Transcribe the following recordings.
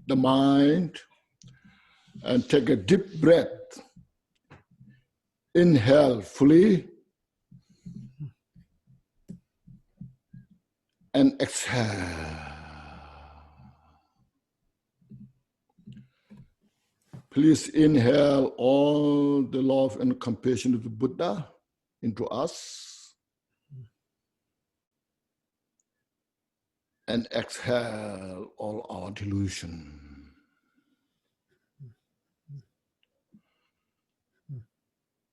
the mind and take a deep breath. Inhale fully and exhale. Please inhale all the love and compassion of the Buddha into us. And exhale all our delusion.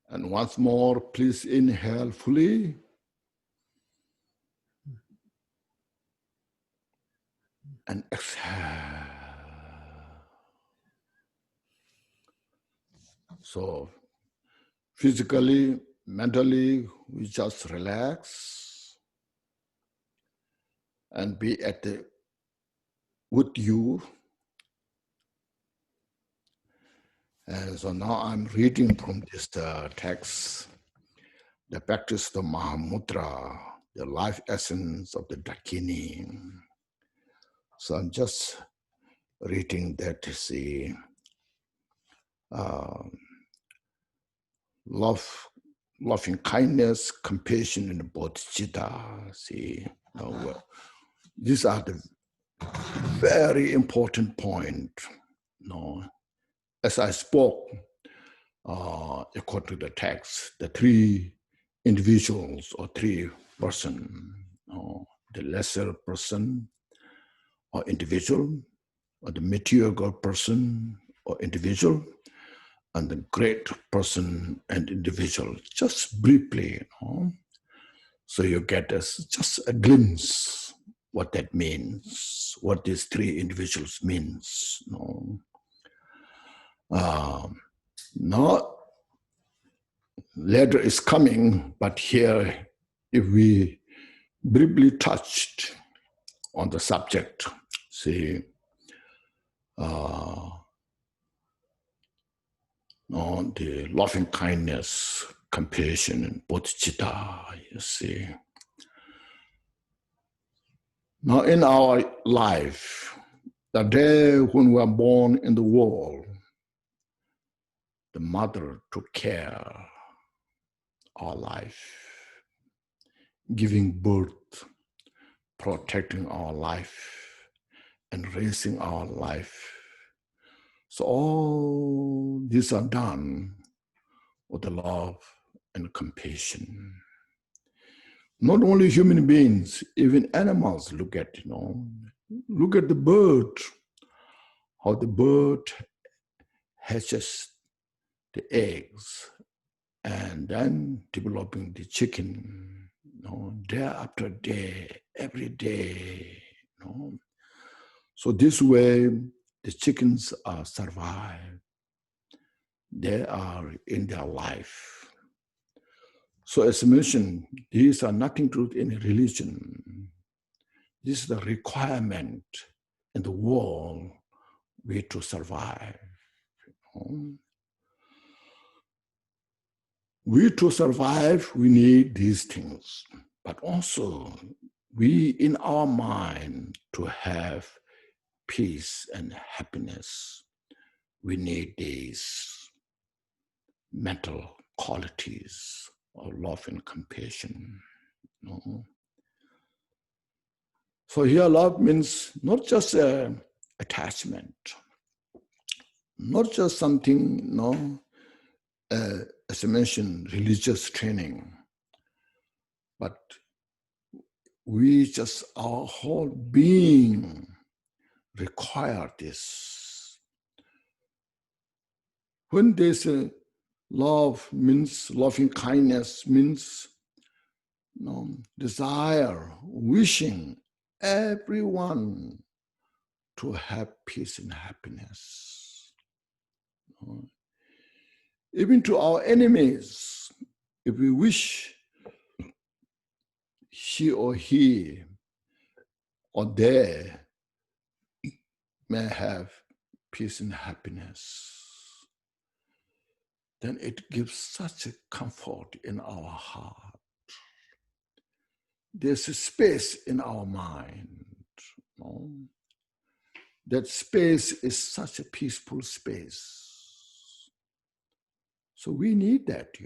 And once more, please inhale fully. And exhale. So physically, mentally, we just relax and be at the with you. And so now I'm reading from this text, the practice of the Mahamudra, the life essence of the Dakini. So I'm just reading that to see love, loving kindness, compassion, and bodhicitta. See, these are the very important point. As I spoke, according to the text, the three individuals or three person, the lesser person or individual, or the material person or individual, and the great person and individual, just briefly. So you get just a glimpse what that means, what these three individuals means. Not later is coming, but here, if we briefly touched on the subject, see, the loving kindness, compassion, and bodhicitta, you see. Now in our life, the day when we are born in the world, the mother took care of our life, giving birth, protecting our life, and raising our life. So all these are done with the love and compassion. Not only human beings, even animals look at, look at the bird, how the bird hatches the eggs and then developing the chicken, day after day, every day. So this way, the chickens are survive. They are in their life. So as mentioned, these are nothing to do with any religion. This is the requirement in the world way to survive. We to survive, we need these things, but also we in our mind to have peace and happiness, we need these mental qualities of love and compassion. So here love means not just attachment, not just something, as I mentioned, religious training, but we just, our whole being require this. When they say love means, loving kindness means desire, wishing everyone to have peace and happiness. Even to our enemies, if we wish she or he or they may have peace and happiness, then it gives such a comfort in our heart. There's a space in our mind. That space is such a peaceful space. So we need that,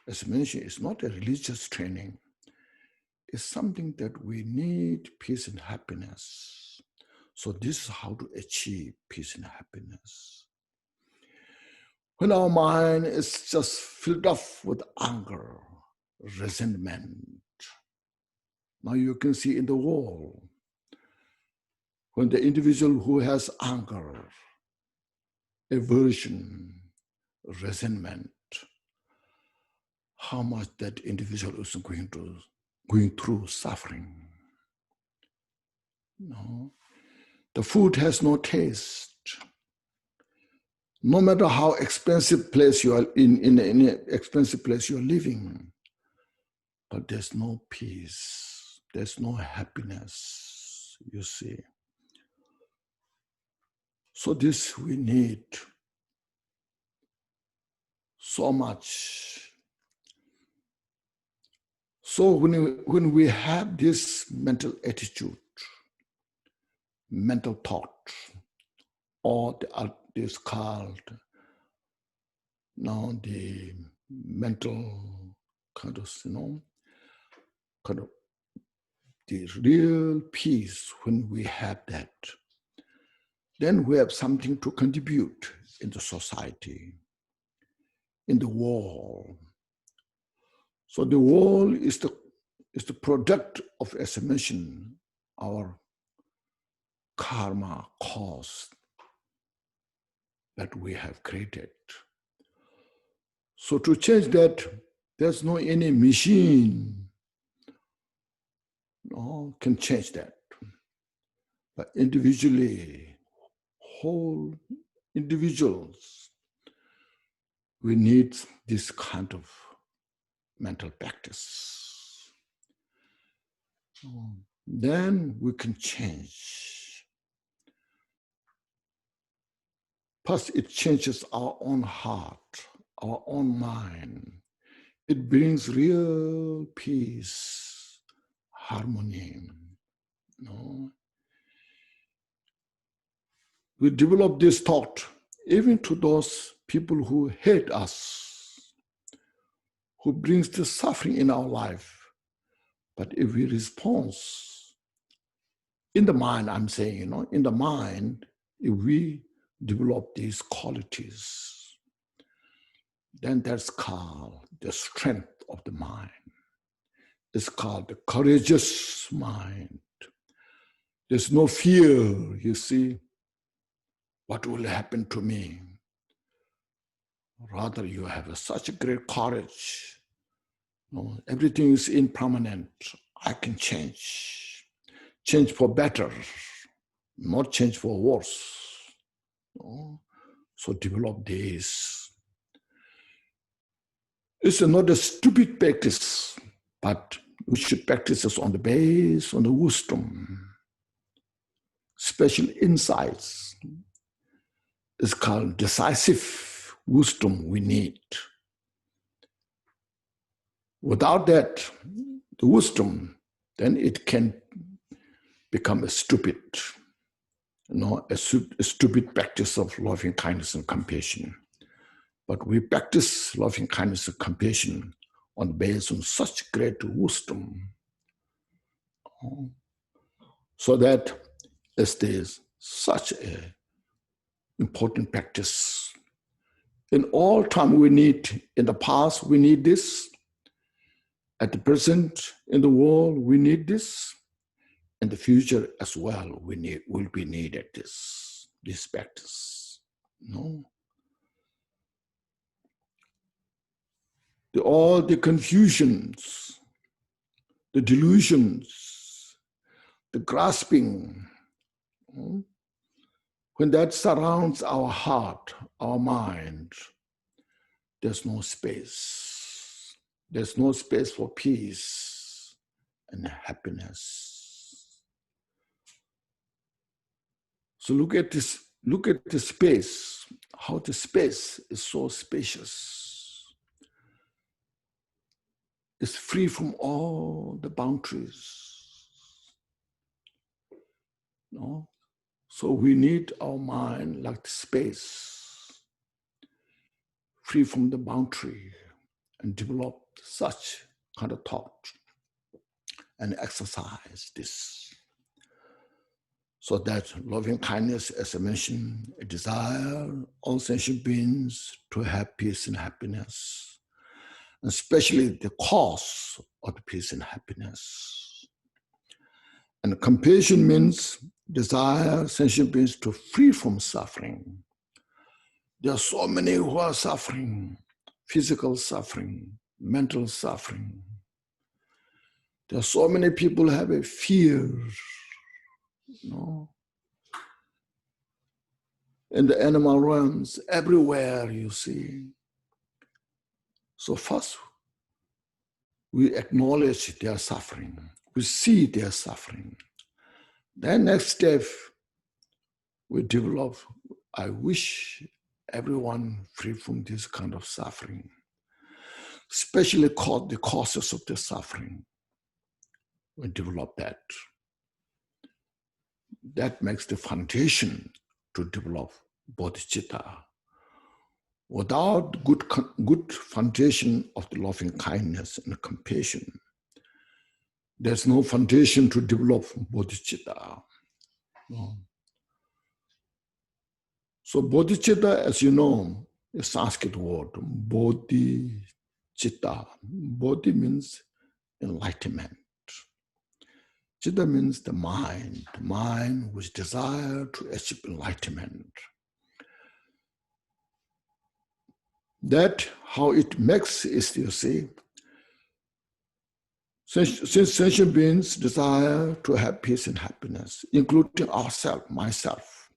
As mentioned, it's not a religious training. It's something that we need, peace and happiness. So this is how to achieve peace and happiness. When our mind is just filled up with anger, resentment, now you can see in the world, when the individual who has anger, aversion, resentment, how much that individual is going through suffering. No, the food has no taste. No matter how expensive place you are in any expensive place you're living, but there's no peace, there's no happiness, you see. So this we need so much. So when we have this mental attitude, mental thought, or this called now the mental kind of the real peace, when we have that, then we have something to contribute in the society, in the world. So the world is the product of, as I mentioned, our karma cause that we have created. So to change that, there's no any machine can change that. But individually, whole individuals, we need this kind of mental practice. Then we can change. Plus, it changes our own heart, our own mind. It brings real peace, harmony. We develop this thought even to those people who hate us, who brings the suffering in our life. But if we respond in the mind, I'm saying, in the mind, if we develop these qualities, then that's called the strength of the mind. It's called the courageous mind. There's no fear, you see, what will happen to me. Rather, you have such a great courage. Everything is impermanent. I can change for better, not change for worse. So develop this. It's not a stupid practice, but we should practice this on the wisdom, special insights. It's called decisive wisdom we need. Without that, the wisdom, then it can become a stupid practice of loving kindness and compassion. But we practice loving kindness and compassion based on such great wisdom, so that there's such a important practice. In all time we need, in the past we need this, at the present in the world we need this, in the future as well will be needed this practice. All the confusions, the delusions, the grasping, when that surrounds our heart, our mind, there's no space. There's no space for peace and happiness. So look at the space, how the space is so spacious. It's free from all the boundaries. So we need our mind like the space, free from the boundary, and develop such kind of thought and exercise this. So that loving kindness, as I mentioned, a desire all sentient beings to have peace and happiness, especially the cause of the peace and happiness. And compassion means desire sentient beings to free from suffering. There are so many who are suffering, physical suffering, mental suffering. There are so many people who have a fear, in the animal realms, everywhere you see. So first, we acknowledge their suffering. We see their suffering. Then next step, we develop, I wish everyone free from this kind of suffering, especially the causes of the suffering. We develop that. That makes the foundation to develop bodhicitta. Without good foundation of the loving kindness and compassion, there's no foundation to develop bodhicitta. No. So bodhicitta, as you know, is a Sanskrit word, bodhicitta. Bodhi means enlightenment. Citta means the mind which desire to achieve enlightenment. That how it makes is, you see, since sentient beings desire to have peace and happiness, including ourselves, myself.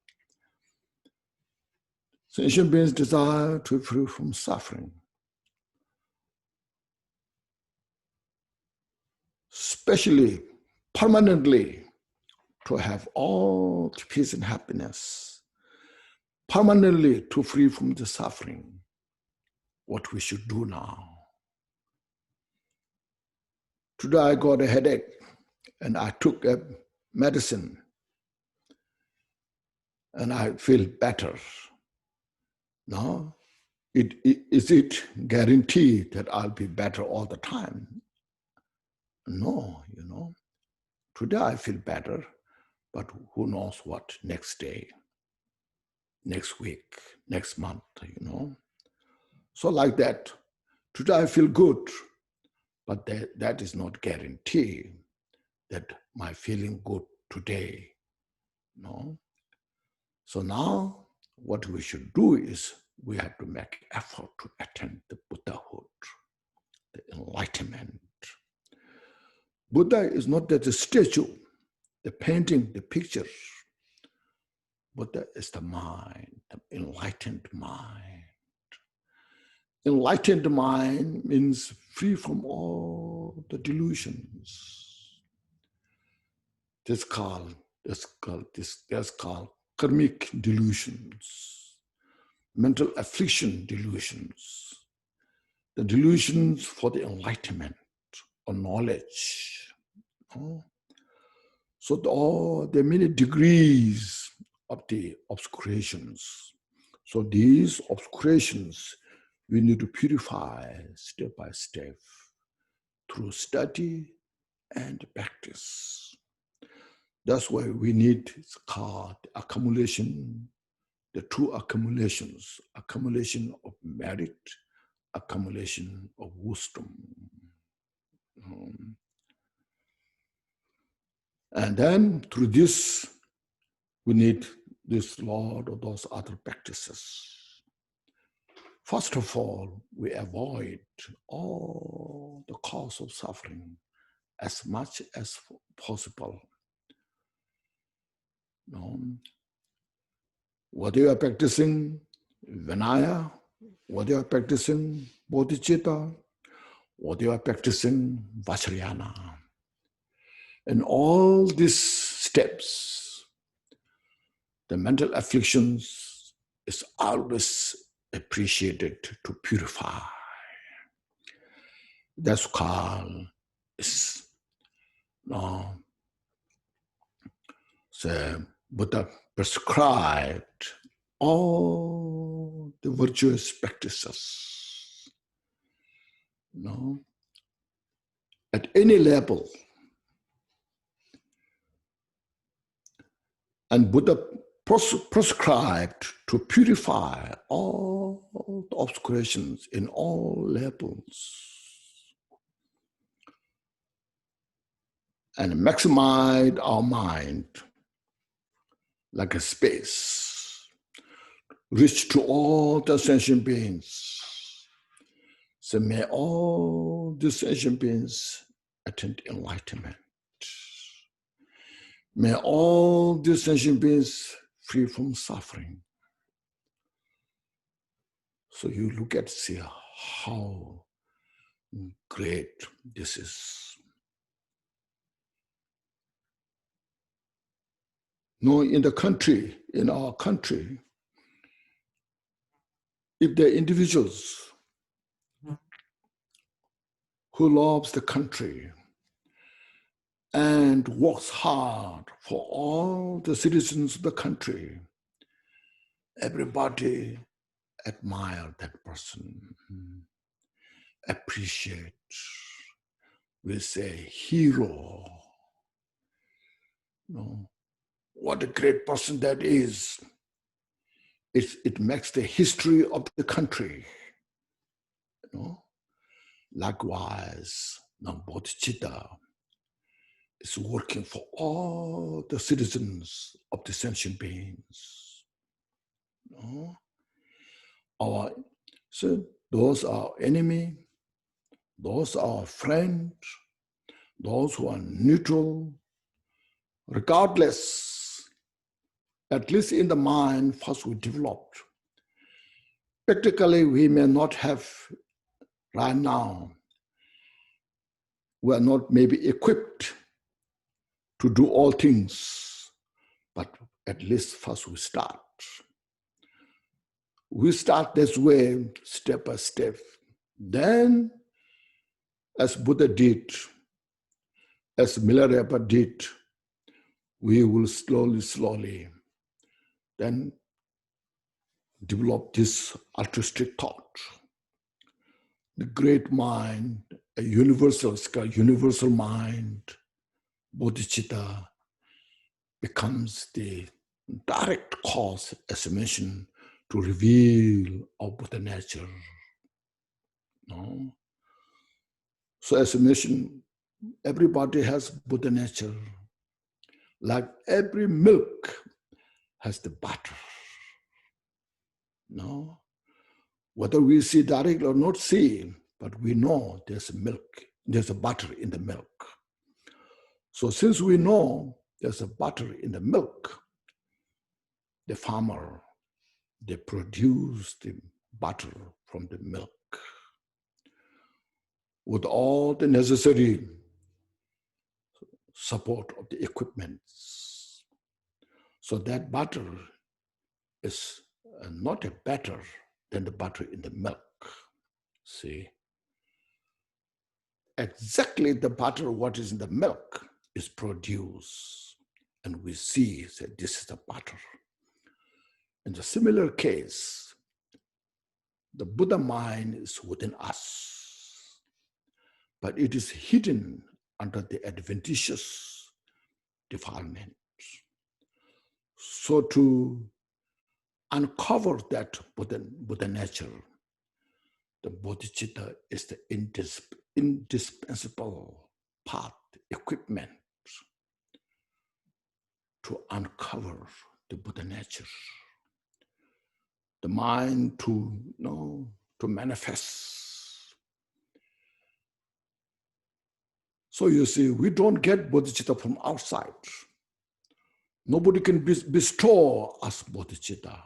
Sentient beings desire to be free from suffering. Especially, permanently, to have all the peace and happiness. Permanently to free from the suffering. What we should do now. Today I got a headache and I took a medicine and I feel better. No? Is it guaranteed that I'll be better all the time? No, Today I feel better, but who knows what next day, next week, next month, So like that, today I feel good, but that is not guarantee that my feeling good today, no? So now what we should do is we have to make effort to attain the Buddhahood, the enlightenment. Buddha is not that the statue, the painting, the picture. Buddha is the mind, the enlightened mind. Enlightened mind means free from all the delusions. That's called karmic delusions, mental affliction delusions, the delusions for the enlightenment or knowledge. So there are many degrees of the obscurations. So these obscurations we need to purify step by step through study and practice. That's why we need, it's called accumulation, the two accumulations, accumulation of merit, accumulation of wisdom. And then through this, we need this lot of those other practices. First of all, we avoid all the cause of suffering as much as possible. Whether you are practicing Vinaya, whether you are practicing Bodhicitta, whether you are practicing Vajrayana. In all these steps, the mental afflictions is always appreciated to purify. That's called Buddha prescribed all the virtuous practices, at any level. And Buddha prescribed to purify all the obscurations in all levels and maximize our mind like a space, reach to all the sentient beings. So may all the sentient beings attain enlightenment. May all the sentient beings free from suffering. So you look at, see how great this is. In the country, in our country, if there are individuals who loves the country and works hard for all the citizens of the country, everybody admire that person, appreciate, we say hero. What a great person that is. It makes the history of the country. Likewise, Bodhicitta is working for all the citizens of the sentient beings. So those are enemy, those are friends, those who are neutral, regardless, at least in the mind, first we developed. Practically, we may not have right now, we are not maybe equipped to do all things, but at least first we start. We start this way, step by step. Then, as Buddha did, as Milarepa did, we will slowly, then develop this altruistic thought. The great mind, a universal mind, bodhicitta, becomes the direct cause, as I mentioned, to reveal our Buddha nature. So as I mentioned, everybody has Buddha nature. Like every milk has the butter. Whether we see directly or not see, but we know there's milk, there's a butter in the milk. So since we know there's a butter in the milk, the farmer, they produce the butter from the milk with all the necessary support of the equipments. So that butter is not a better than the butter in the milk. See? Exactly the butter, what is in the milk, is produced. And we see that this is the butter. In the similar case, the Buddha mind is within us, but it is hidden under the adventitious defilement. So to uncover that Buddha nature, the bodhicitta is the indispensable part, equipment to uncover the Buddha nature. The mind to manifest. So you see, we don't get bodhicitta from outside. Nobody can bestow us bodhicitta.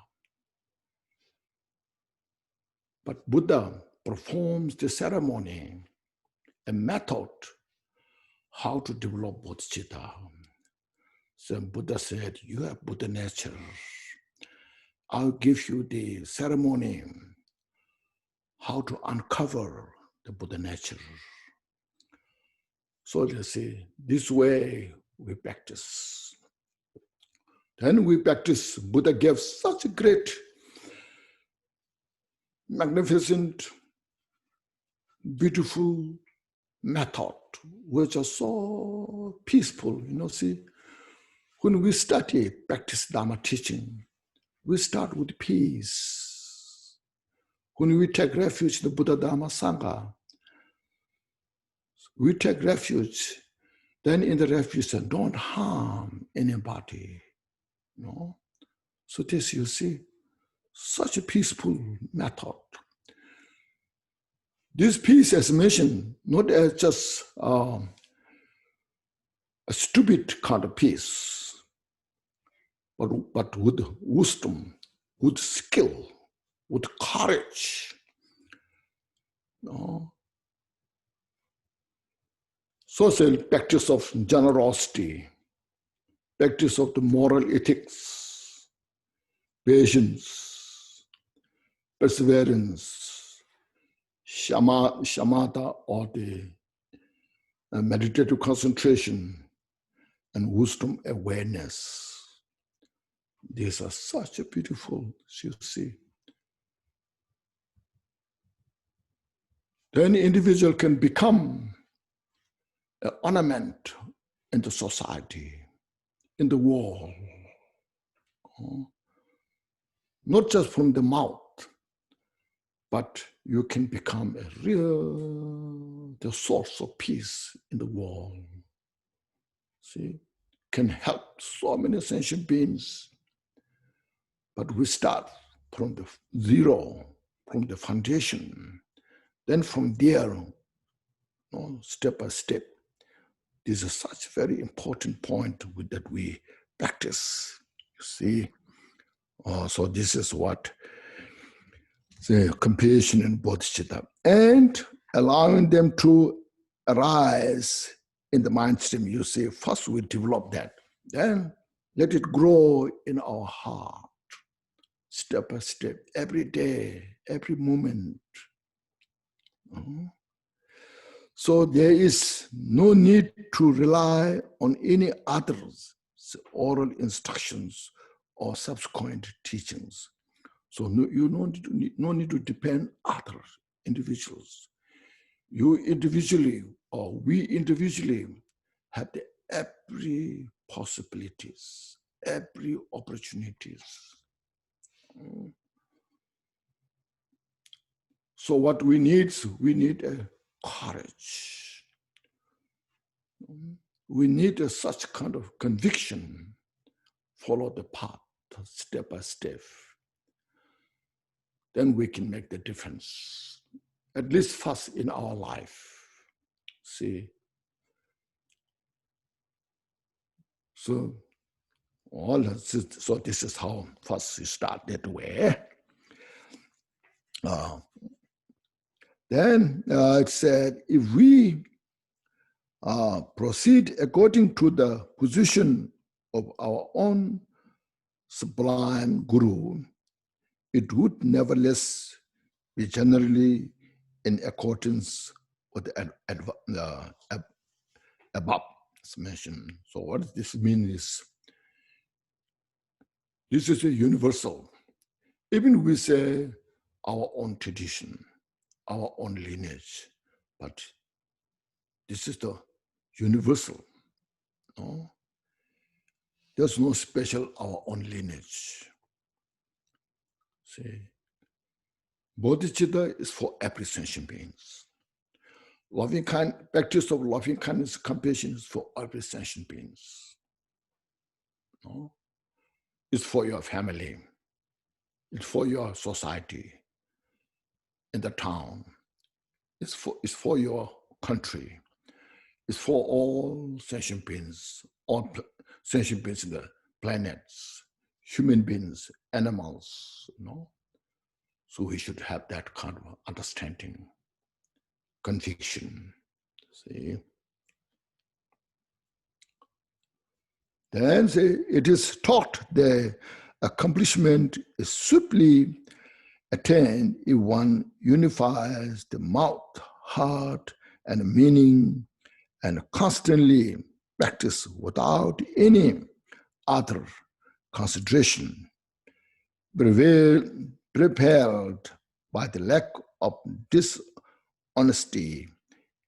But Buddha performs the ceremony, a method how to develop bodhicitta. So Buddha said, you have Buddha nature. I'll give you the ceremony, how to uncover the Buddha nature. So you see, this way we practice. Then we practice. Buddha gave such a great, magnificent, beautiful method, which is so peaceful. See, when we study, practice Dharma teaching, we start with peace. When we take refuge in the Buddha Dharma Sangha, we take refuge. Then in the refuge, don't harm anybody. So this, you see, such a peaceful method. This peace, as mentioned, not as just a stupid kind of peace, but with wisdom, with skill, with courage. Social practice of generosity, practice of the moral ethics, patience, perseverance, shamatha, or the meditative concentration, and wisdom awareness. These are such a beautiful, you see. Then the individual can become an ornament in the society, in the world. Not just from the mouth, but you can become the source of peace in the world. See, can help so many sentient beings. But we start from the zero, from the foundation. Then from there, step by step. This is such a very important point that we practice. You see, so this is what the compassion and bodhicitta, and allowing them to arise in the mind stream. You see, first we develop that, then let it grow in our heart, step by step, every day, every moment. So there is no need to rely on any others' oral instructions or subsequent teachings. So you no need to depend on other individuals. You individually, or we individually, have every possibilities, every opportunities. So what we need a courage. We need such kind of conviction, follow the path step by step. Then we can make the difference, at least first in our life. See? So this is how first you start that way. Then it said, if we proceed according to the position of our own sublime Guru, it would nevertheless be generally in accordance with the above mentioned. So what this means is, this is a universal. Even we say our own tradition, our own lineage, but this is the universal. No? There's no special our own lineage. See, bodhicitta is for every sentient beings. Practice of loving kindness, compassion is for every sentient beings. No? It's for your family. It's for your society, in the town. It's for your country. It's for all sentient beings, all sentient beings in the planets, human beings, animals, So we should have that kind of understanding, conviction, see. Then it is taught the accomplishment is swiftly attained if one unifies the mouth, heart, and meaning, and constantly practice without any other consideration, prepared by the lack of dishonesty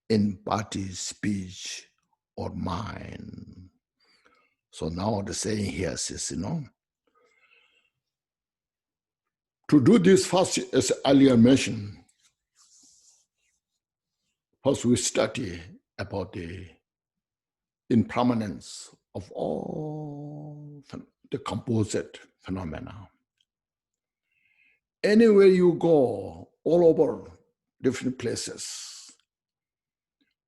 in party speech or mind. So now the saying here says, to do this first, as earlier mentioned, first we study about the impermanence of all the composite phenomena. Anywhere you go, all over different places,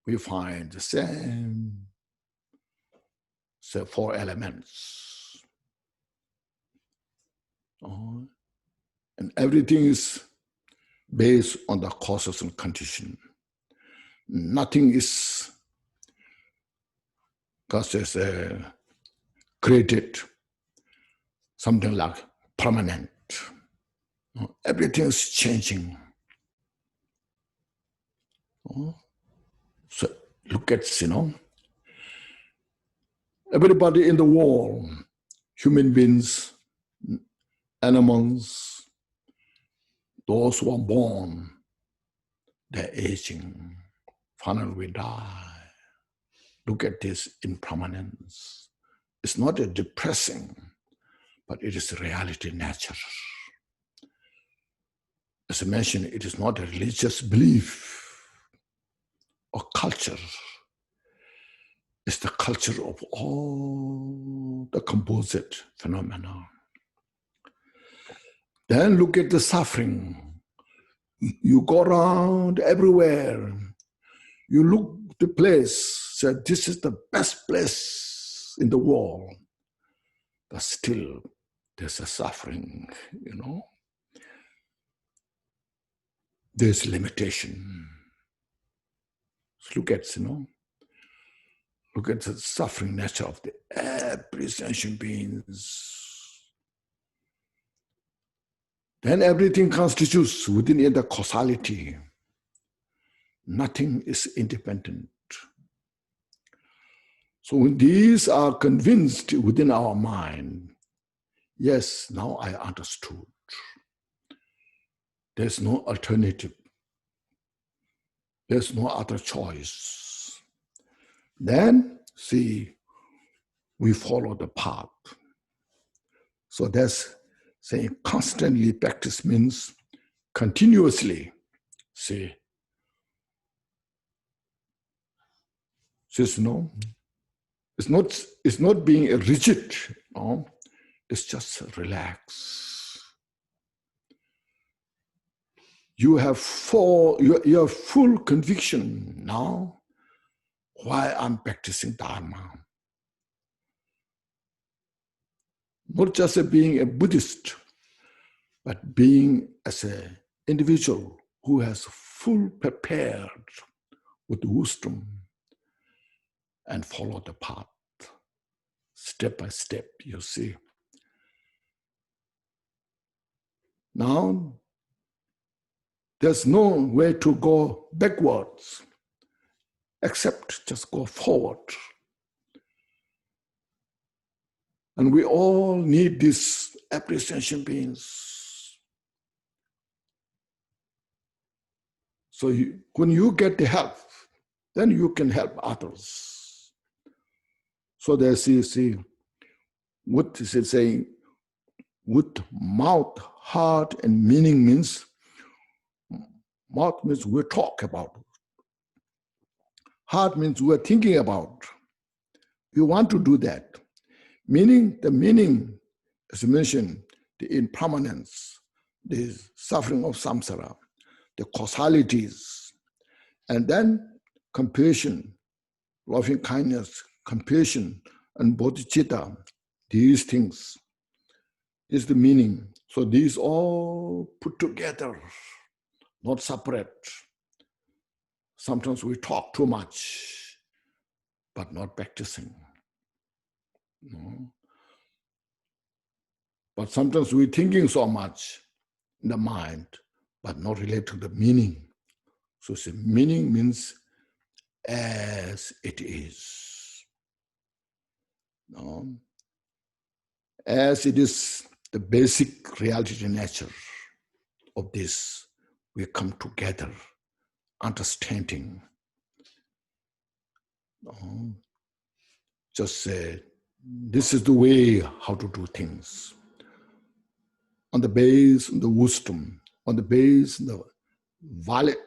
we find the same, say, four elements. And everything is based on the causes and condition. Nothing is created something like permanent. Everything is changing. So look at, everybody in the world, human beings, animals, those who are born, they're aging. Finally, we die. Look at this impermanence. It's not a depressing, but it is reality, nature. As I mentioned, it is not a religious belief or culture. It's the culture of all the composite phenomena. Then look at the suffering. You go around everywhere. You look the place, say, this is the best place in the world. But still, there's a suffering, There's limitation. So look at, look at the suffering nature of the every sentient beings. Then everything constitutes within the causality. Nothing is independent. So when these are convinced within our mind, yes, now I understood. There's no alternative. There's no other choice. Then, see, we follow the path. So that's saying constantly practice means continuously, see. Says no. It's not being rigid, it's just relax. You have full conviction now why I'm practicing Dharma. Not just being a Buddhist, but being as an individual who has full prepared with wisdom and follow the path, step by step, you see. Now, there's no way to go backwards, except just go forward. And we all need this appreciation beings. So when you get the help, then you can help others. So there's, you see, what is it saying? With mouth, heart, and meaning means, mouth means we talk about. Heart means we're thinking about. We want to do that. Meaning, the meaning, as you mentioned, the impermanence, the suffering of samsara, the causalities, and then compassion, loving kindness, compassion, and bodhicitta, these things is the meaning. So these all put together, not separate. Sometimes we talk too much, but not practicing. But sometimes we're thinking so much in the mind, but not related to the meaning. So the meaning means as it is. As it is the basic reality nature of this, we come together, understanding. Just say, this is the way how to do things. On the base of the wisdom, on the base of the valid,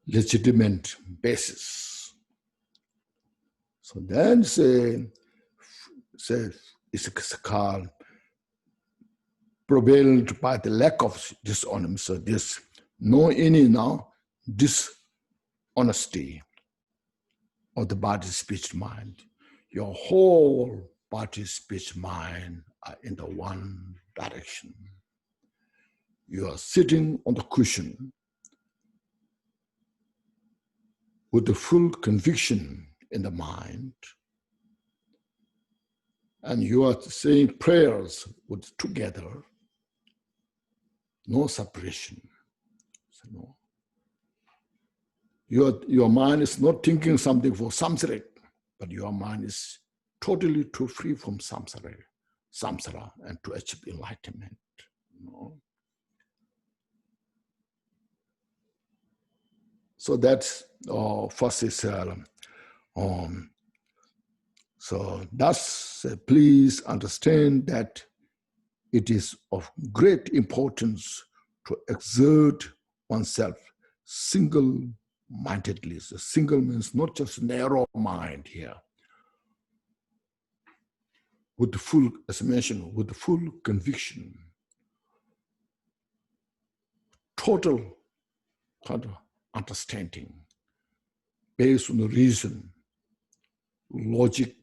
legitimate basis. So then it's called prevailed by the lack of dishonesty. So this no any now dishonesty of the body, speech, mind. Your whole body, speech, mind are in the one direction. You are sitting on the cushion with the full conviction in the mind, and you are saying prayers with together, no separation. So no. Your mind is not thinking something for samsara, but your mind is totally too free from samsara, and to achieve enlightenment. No. So that's first is so thus please understand that it is of great importance to exert oneself single-mindedly. So single means not just narrow mind here. With the full, as I mentioned, with the full conviction, total kind of understanding, based on the reason, logic.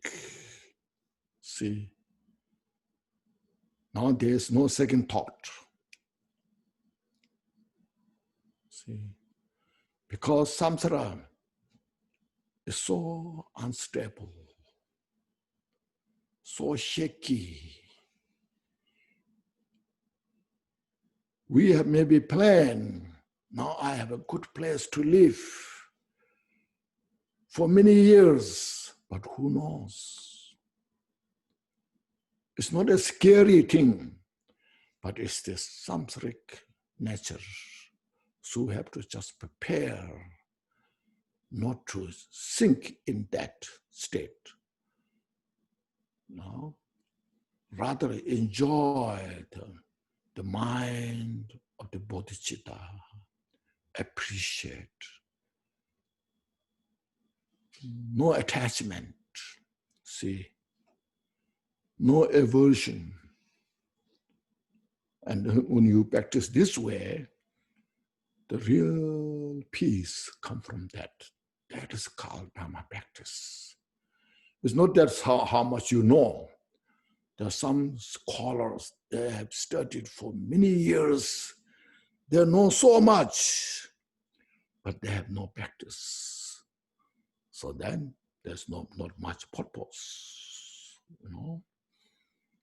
See, now there is no second thought. See, because samsara is so unstable, so shaky. We have maybe planned, now I have a good place to live for many years, but who knows? It's not a scary thing, but it's the samsaric nature. So we have to just prepare not to sink in that state. No? Rather enjoy the mind of the bodhicitta, appreciate. No attachment, see, no aversion. And when you practice this way, the real peace comes from that. That is called Dhamma practice. It's not that how much you know. There are some scholars, they have studied for many years. They know so much, but they have no practice. So then there's not much purpose. You know,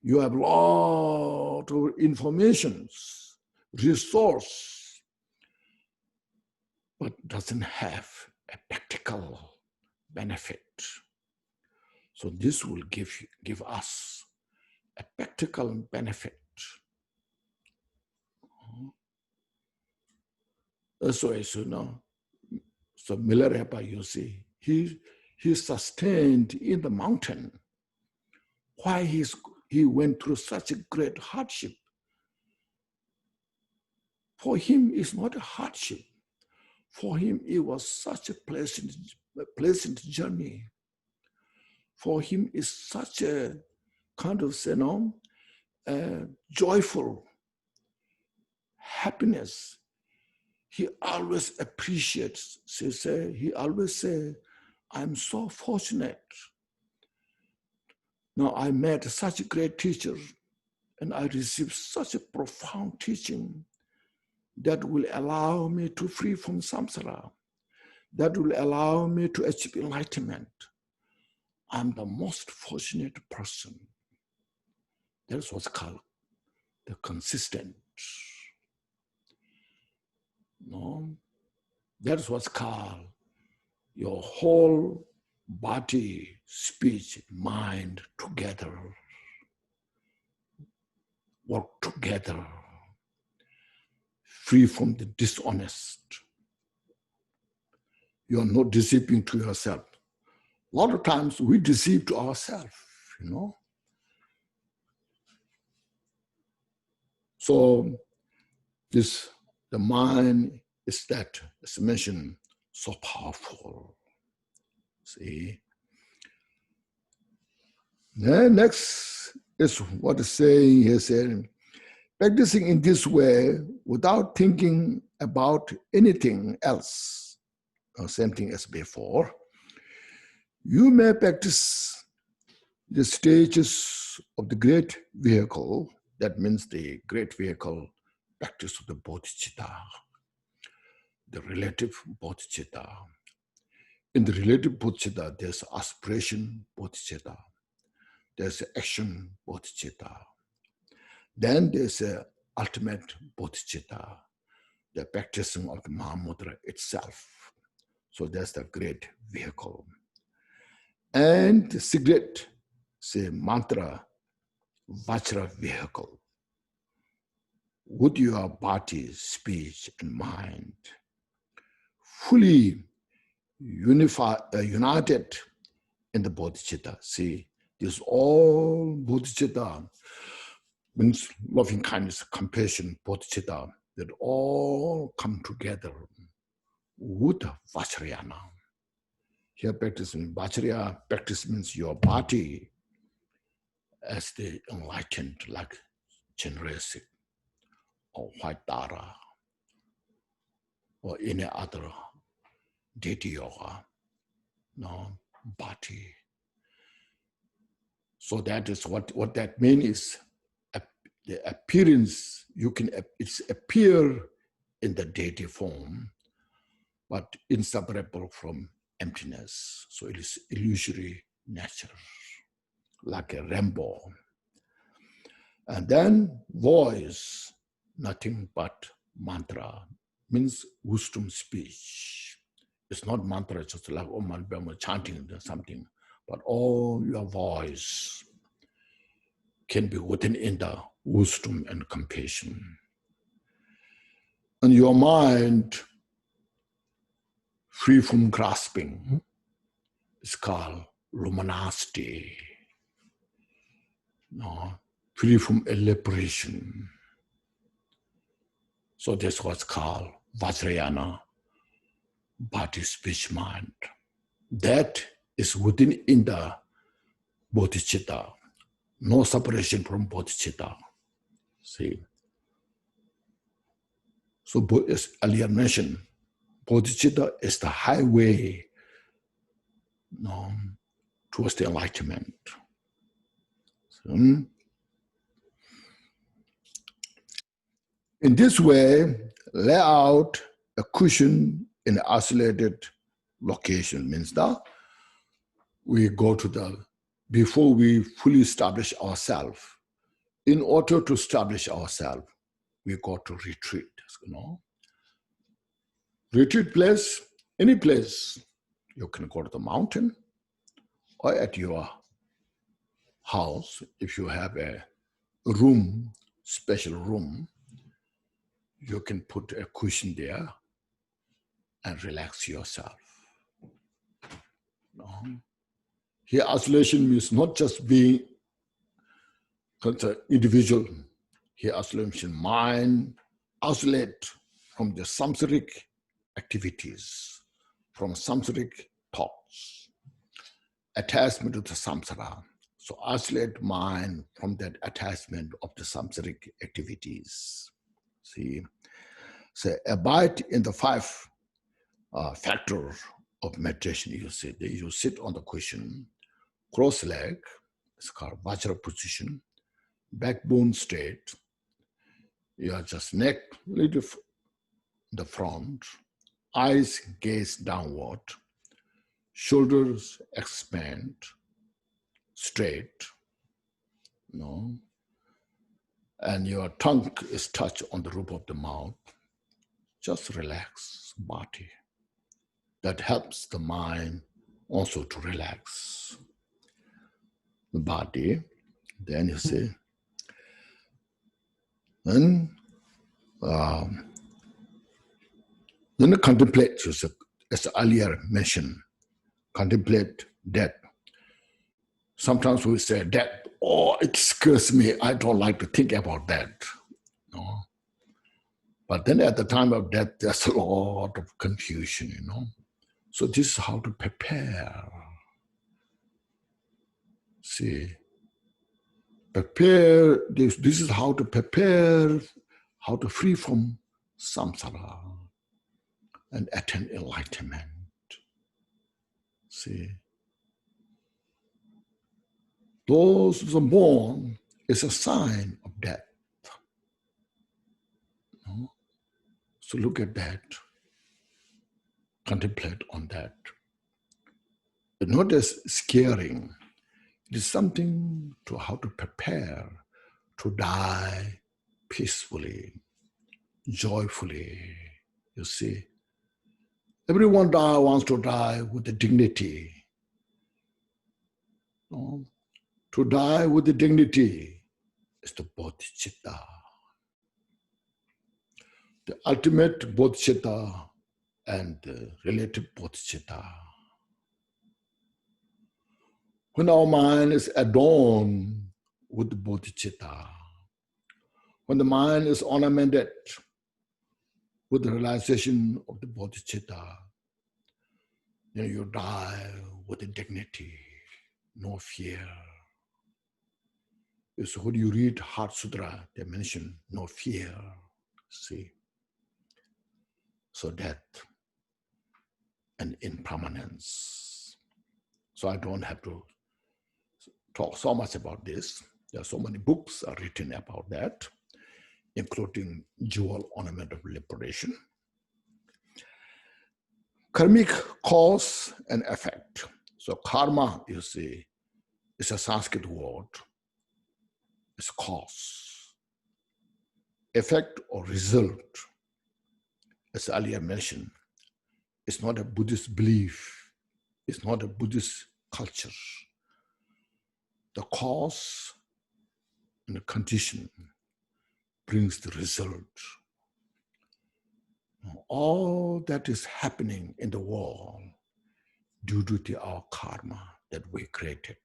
you have a lot of information, resource, but doesn't have a practical benefit. So this will give us a practical benefit. So as you know, so Milarepa, you see, he sustained in the mountain. Why he went through such a great hardship? For him, it's not a hardship. For him, it was such a pleasant journey. For him, it's such a kind of, joyful happiness. He always appreciates. He always say, "I'm so fortunate. Now I met such a great teacher, and I received such a profound teaching that will allow me to free from samsara, that will allow me to achieve enlightenment. I'm the most fortunate person." That's what's called the consistent. No, that's what's called your whole body, speech, mind together. work together, free from the dishonest. You are not deceiving to yourself. A lot of times we deceive to ourselves, you know. So the mind is that, as mentioned, so powerful. See? Then next is what is saying here, saying, practicing in this way without thinking about anything else, or same thing as before, you may practice the stages of the great vehicle. That means the great vehicle practice of the bodhicitta, the relative bodhicitta. In the relative bodhicitta, there's aspiration bodhicitta, there's action bodhicitta. Then there's a ultimate bodhicitta, the practicing of the Mahamudra itself. So that's the great vehicle. And the secret, say, mantra, vajra vehicle. With your body, speech, and mind fully united in the bodhicitta. See, this all bodhicitta means loving kindness, compassion, bodhicitta, that all come together with vajrayana. Here practicing vajraya, practice means your body as the enlightened, like Chenrezig or White Dara or any other deity yoga, no, body. So that is what that means is the appearance, it's appear in the deity form, but inseparable from emptiness. So it is illusory nature, like a rainbow. And then voice, nothing but mantra, means wisdom speech. It's not mantra, just like Om Mani Padme chanting something, but all your voice can be within in the wisdom and compassion. And your mind, free from grasping, is called luminosity. No, free from elaboration. So that's what's called Vajrayana, body, speech, mind. That is within in the bodhicitta. No separation from bodhicitta. See. So as earlier mentioned, bodhicitta is the highway, no, towards the enlightenment. So, in this way, lay out a cushion in an isolated location. Means that we go to before we fully establish ourselves. In order to establish ourselves, we go to retreat, you know. Retreat place, any place. You can go to the mountain or at your house. If you have a room, special room, you can put a cushion there and relax yourself. No? Here, isolation means not just being individual. Here, isolation, mind, isolate from the samsaric activities, from samsaric thoughts, attachment to the samsara. So isolate mind from that attachment of the samsaric activities. See, so abide in the five factors of meditation. You sit on the cushion, cross leg, it's called vajra position, backbone straight. You are just neck little the front, eyes gaze downward, shoulders expand, straight, no, and your tongue is touched on the roof of the mouth. Just relax body. That helps the mind also to relax the body. Then you see, And um, then contemplate, as earlier mentioned, contemplate death. Sometimes we say death, oh, it scares me. I don't like to think about that. No? But then at the time of death, there's a lot of confusion, So this is how to prepare. See, prepare, this is how to prepare, how to free from samsara and attain enlightenment. See, those who are born is a sign of death. So look at that, contemplate on that. It's not as scaring. It is something to how to prepare to die peacefully, joyfully. You see, everyone wants to die with the dignity. To die with the dignity is the bodhicitta. The ultimate bodhicitta and the relative bodhicitta. When our mind is adorned with the bodhicitta, when the mind is ornamented with the realization of the bodhicitta, then you die with the dignity, no fear. So when you read Heart Sutra, they mention no fear, see. So death and impermanence. So I don't have to talk so much about this. There are so many books are written about that, including Jewel Ornament of Liberation. Karmic cause and effect. So karma, you see, is a Sanskrit word. It's cause. Effect or result, as earlier mentioned, it's not a Buddhist belief. It's not a Buddhist culture. The cause and the condition brings the result. All that is happening in the world due to our karma that we created,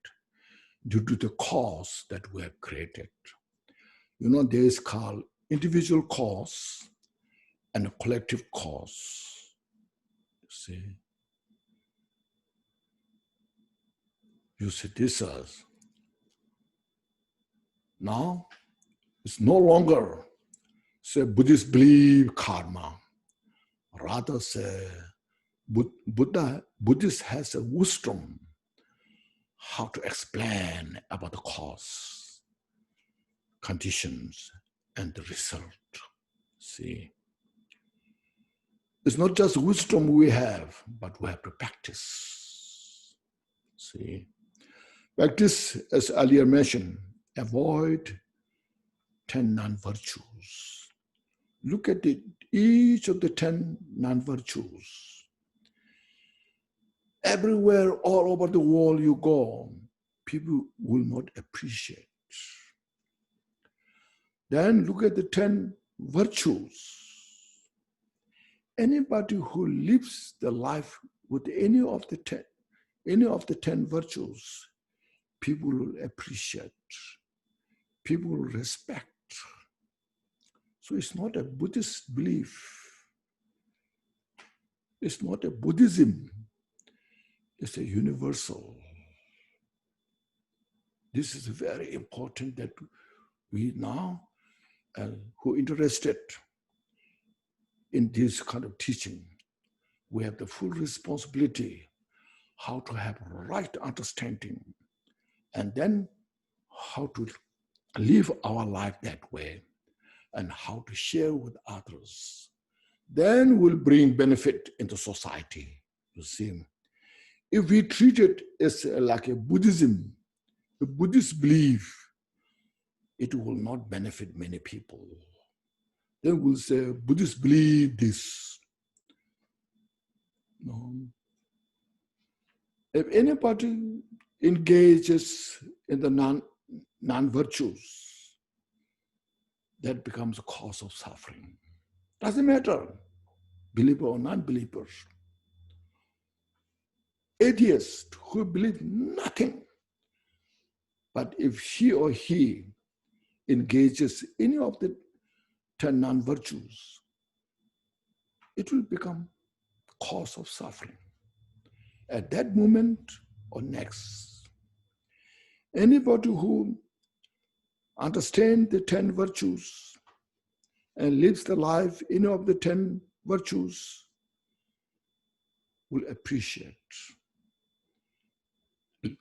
due to the cause that we have created. There is called individual cause and a collective cause. See? You see this as now it's no longer say Buddhist believe karma. Rather say Buddhist has a wisdom how to explain about the cause, conditions, and the result. See, it's not just wisdom we have, but we have to practice. See, practice, as earlier mentioned, avoid 10 non-virtues. Look at each of the 10 non-virtues. Everywhere, all over the world you go, people will not appreciate. Then look at the 10 virtues. Anybody who lives the life with any of the 10 virtues, people will appreciate, people will respect. So it's not a Buddhist belief. It's not a Buddhism. It's a universal. This is very important that we now, who are interested in this kind of teaching, we have the full responsibility how to have right understanding and then how to live our life that way and how to share with others. Then we'll bring benefit into society, you see. If we treat it as like a Buddhism, a Buddhist belief, it will not benefit many people. Then we'll say, Buddhists believe this. No. If anybody engages in the non-virtues, that becomes a cause of suffering. Doesn't matter, believer or non-believers. Atheists who believe nothing, but if she or he engages any of the 10 non-virtues, it will become cause of suffering at that moment or next. Anybody who understands the 10 virtues and lives the life any of the 10 virtues will appreciate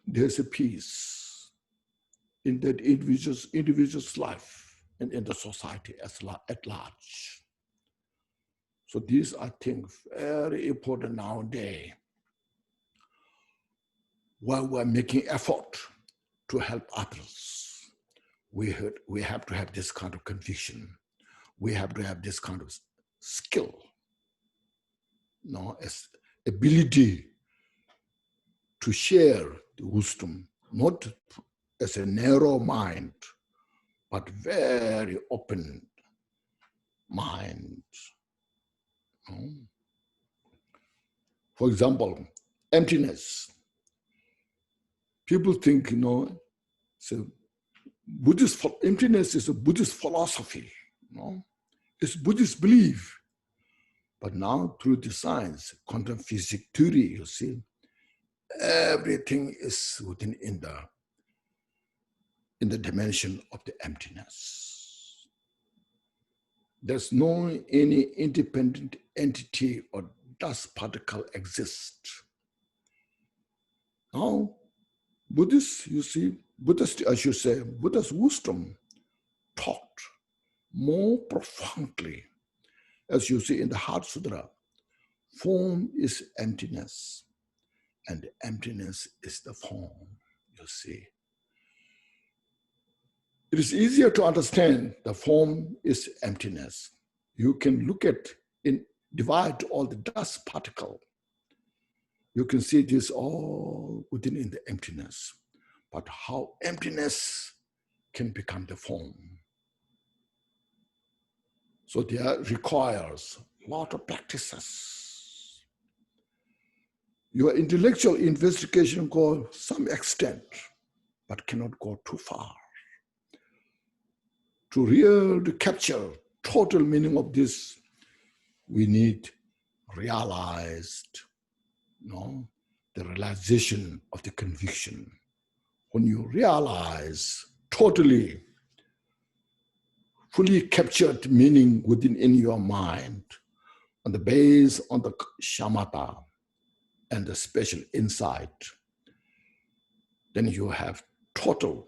there's a peace in that individual's life and in the society at large. So these are things very important nowadays, while we're making effort to help others. We have to have this kind of conviction. We have to have this kind of skill, as ability to share the wisdom, not as a narrow mind, but very open mind. For example, emptiness. People think, so emptiness is a Buddhist philosophy, It's Buddhist belief. But now through the science, quantum physics theory, you see, everything is within in the dimension of the emptiness. There's no any independent entity or dust particle exist. Now, Buddhists, Buddha's wisdom taught more profoundly. As you see in the Heart Sutra, form is emptiness, and emptiness is the form, you see. It is easier to understand the form is emptiness. You can look at divide all the dust particle. You can see this all within in the emptiness. But how emptiness can become the form. So there requires a lot of practices. Your intellectual investigation goes some extent, but cannot go too far. To really capture total meaning of this, we need realized, the realization of the conviction. When you realize totally, fully captured meaning in your mind, on the base on the shamatha and the special insight, then you have total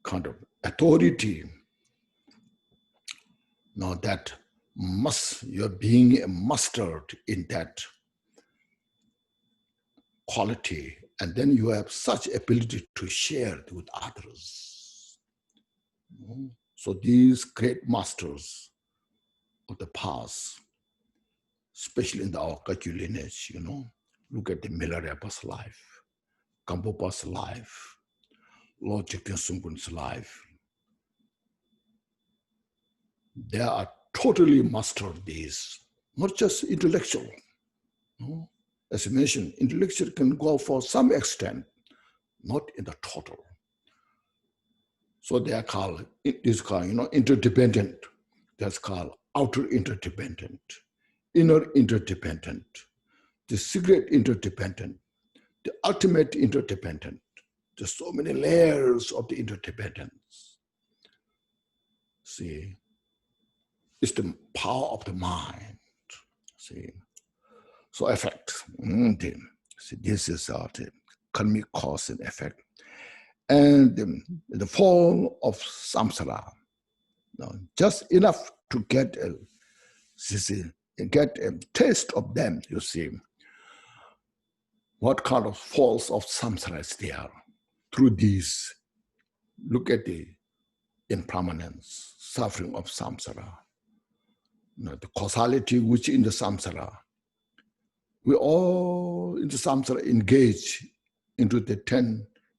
kind of authority. Now that you're being mastered in that quality, and then you have such ability to share it with others. So these great masters of the past, especially in our Kagyu lineage, look at the Milarepa's life, Kyobpa's life, Lord Jigten Sumpun's life. They are totally mastered these, not just intellectual. As I mentioned, intellectual can go for some extent, not in the total. So they are called, interdependent. That's called outer interdependent, inner interdependent, the secret interdependent, the ultimate interdependent. There's so many layers of the interdependence. See, it's the power of the mind. See, so effect. See, this is the karmic cause and effect. And the fall of samsara. Just enough to get a taste of them, you see. What kind of falls of samsara is there? Through these, look at the impermanence, suffering of samsara. The causality which in the samsara. We all in the samsara engage into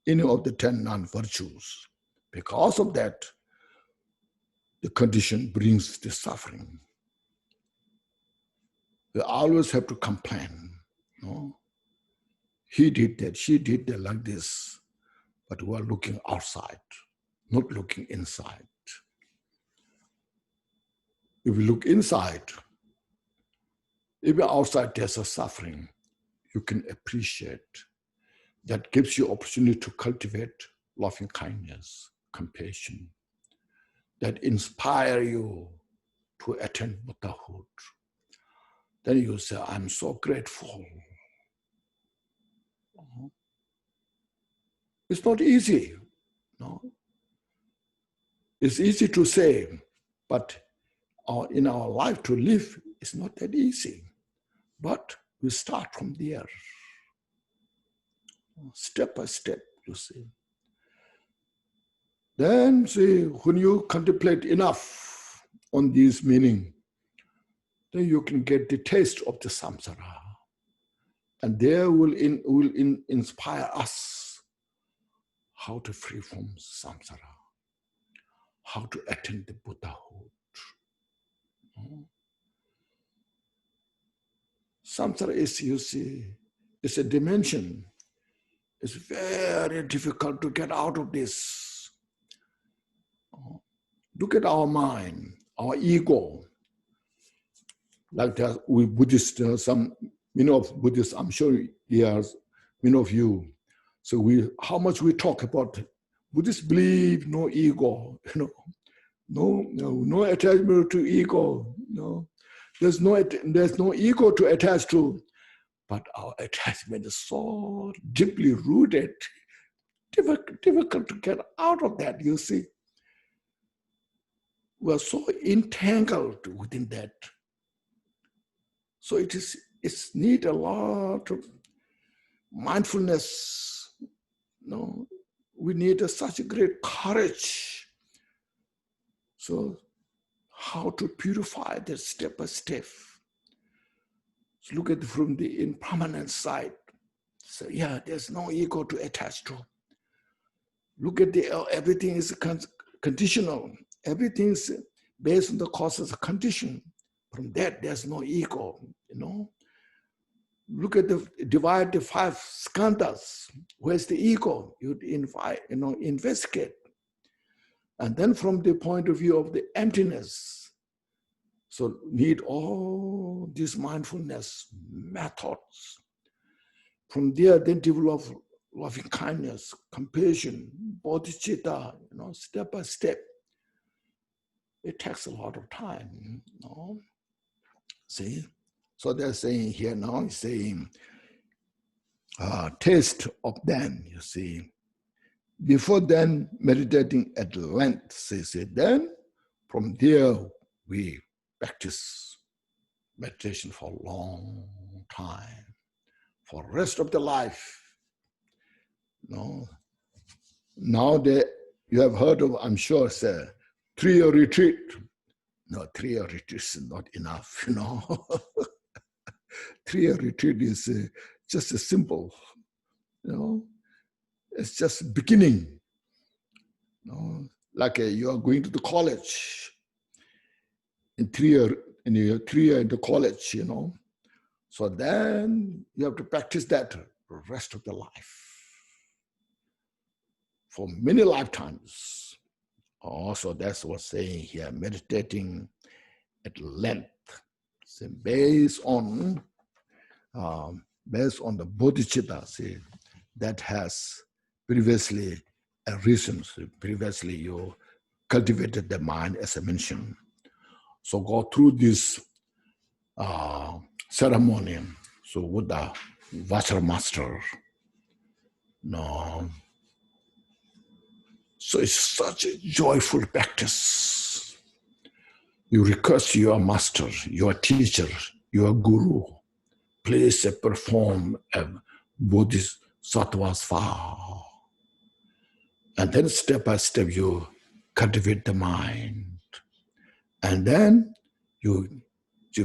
any of the 10 non-virtues. Because of that, the condition brings the suffering. We always have to complain. No? He did that, she did that like this, but we are looking outside, not looking inside. If we look inside, even outside there's a suffering, you can appreciate. That gives you opportunity to cultivate loving kindness, compassion, that inspire you to attain Buddhahood. Then you say, I'm so grateful. It's not easy. No? It's easy to say, but in our life to live, it's not that easy. But we start from there. Step by step, you see. Then, see, when you contemplate enough on this meaning, then you can get the taste of the samsara. And there will inspire us how to free from samsara, how to attain the Buddhahood. Samsara is, you see, it's a dimension. It's very difficult to get out of this. Look at our mind, our ego. Like that, we Buddhists, many of Buddhists, I'm sure there's many of you. So how much we talk about Buddhists believe no ego, no attachment to ego. No, there's no ego to attach to, but our attachment is so deeply rooted, difficult to get out of that. You see, we're so entangled within that. So it's need a lot of mindfulness. No, we need such a great courage. So how to purify that step by step? So look at it from the impermanent side. So yeah, there's no ego to attach to. Look at everything is conditional. Everything's based on the causes of condition. From that, there's no ego, Look at divide the 5 skandhas. Where's the ego? You'd investigate. And then from the point of view of the emptiness, so need all these mindfulness methods. From there, then develop loving kindness, compassion, bodhicitta, step by step. It takes a lot of time, See? So they're saying here now, he's saying, taste of them, you see. Before then, meditating at length, say, then from there we practice meditation for a long time, for the rest of the life. Now you have heard of, I'm sure, say, 3-year retreat. No, 3-year retreat is not enough, 3-year retreat is just a simple, it's just beginning. Like you are going to the college in 3-year in the college, So then you have to practice that the rest of the life. For many lifetimes. Also, that's what's saying here, meditating at length. So based on the bodhicitta, see, that has previously arisen. So previously you cultivated the mind, as I mentioned. So go through this ceremony. So with the Vajra master, so it's such a joyful practice. You request your master, your teacher, your guru, please perform a bodhisattva's vow. And then step by step you cultivate the mind. And then you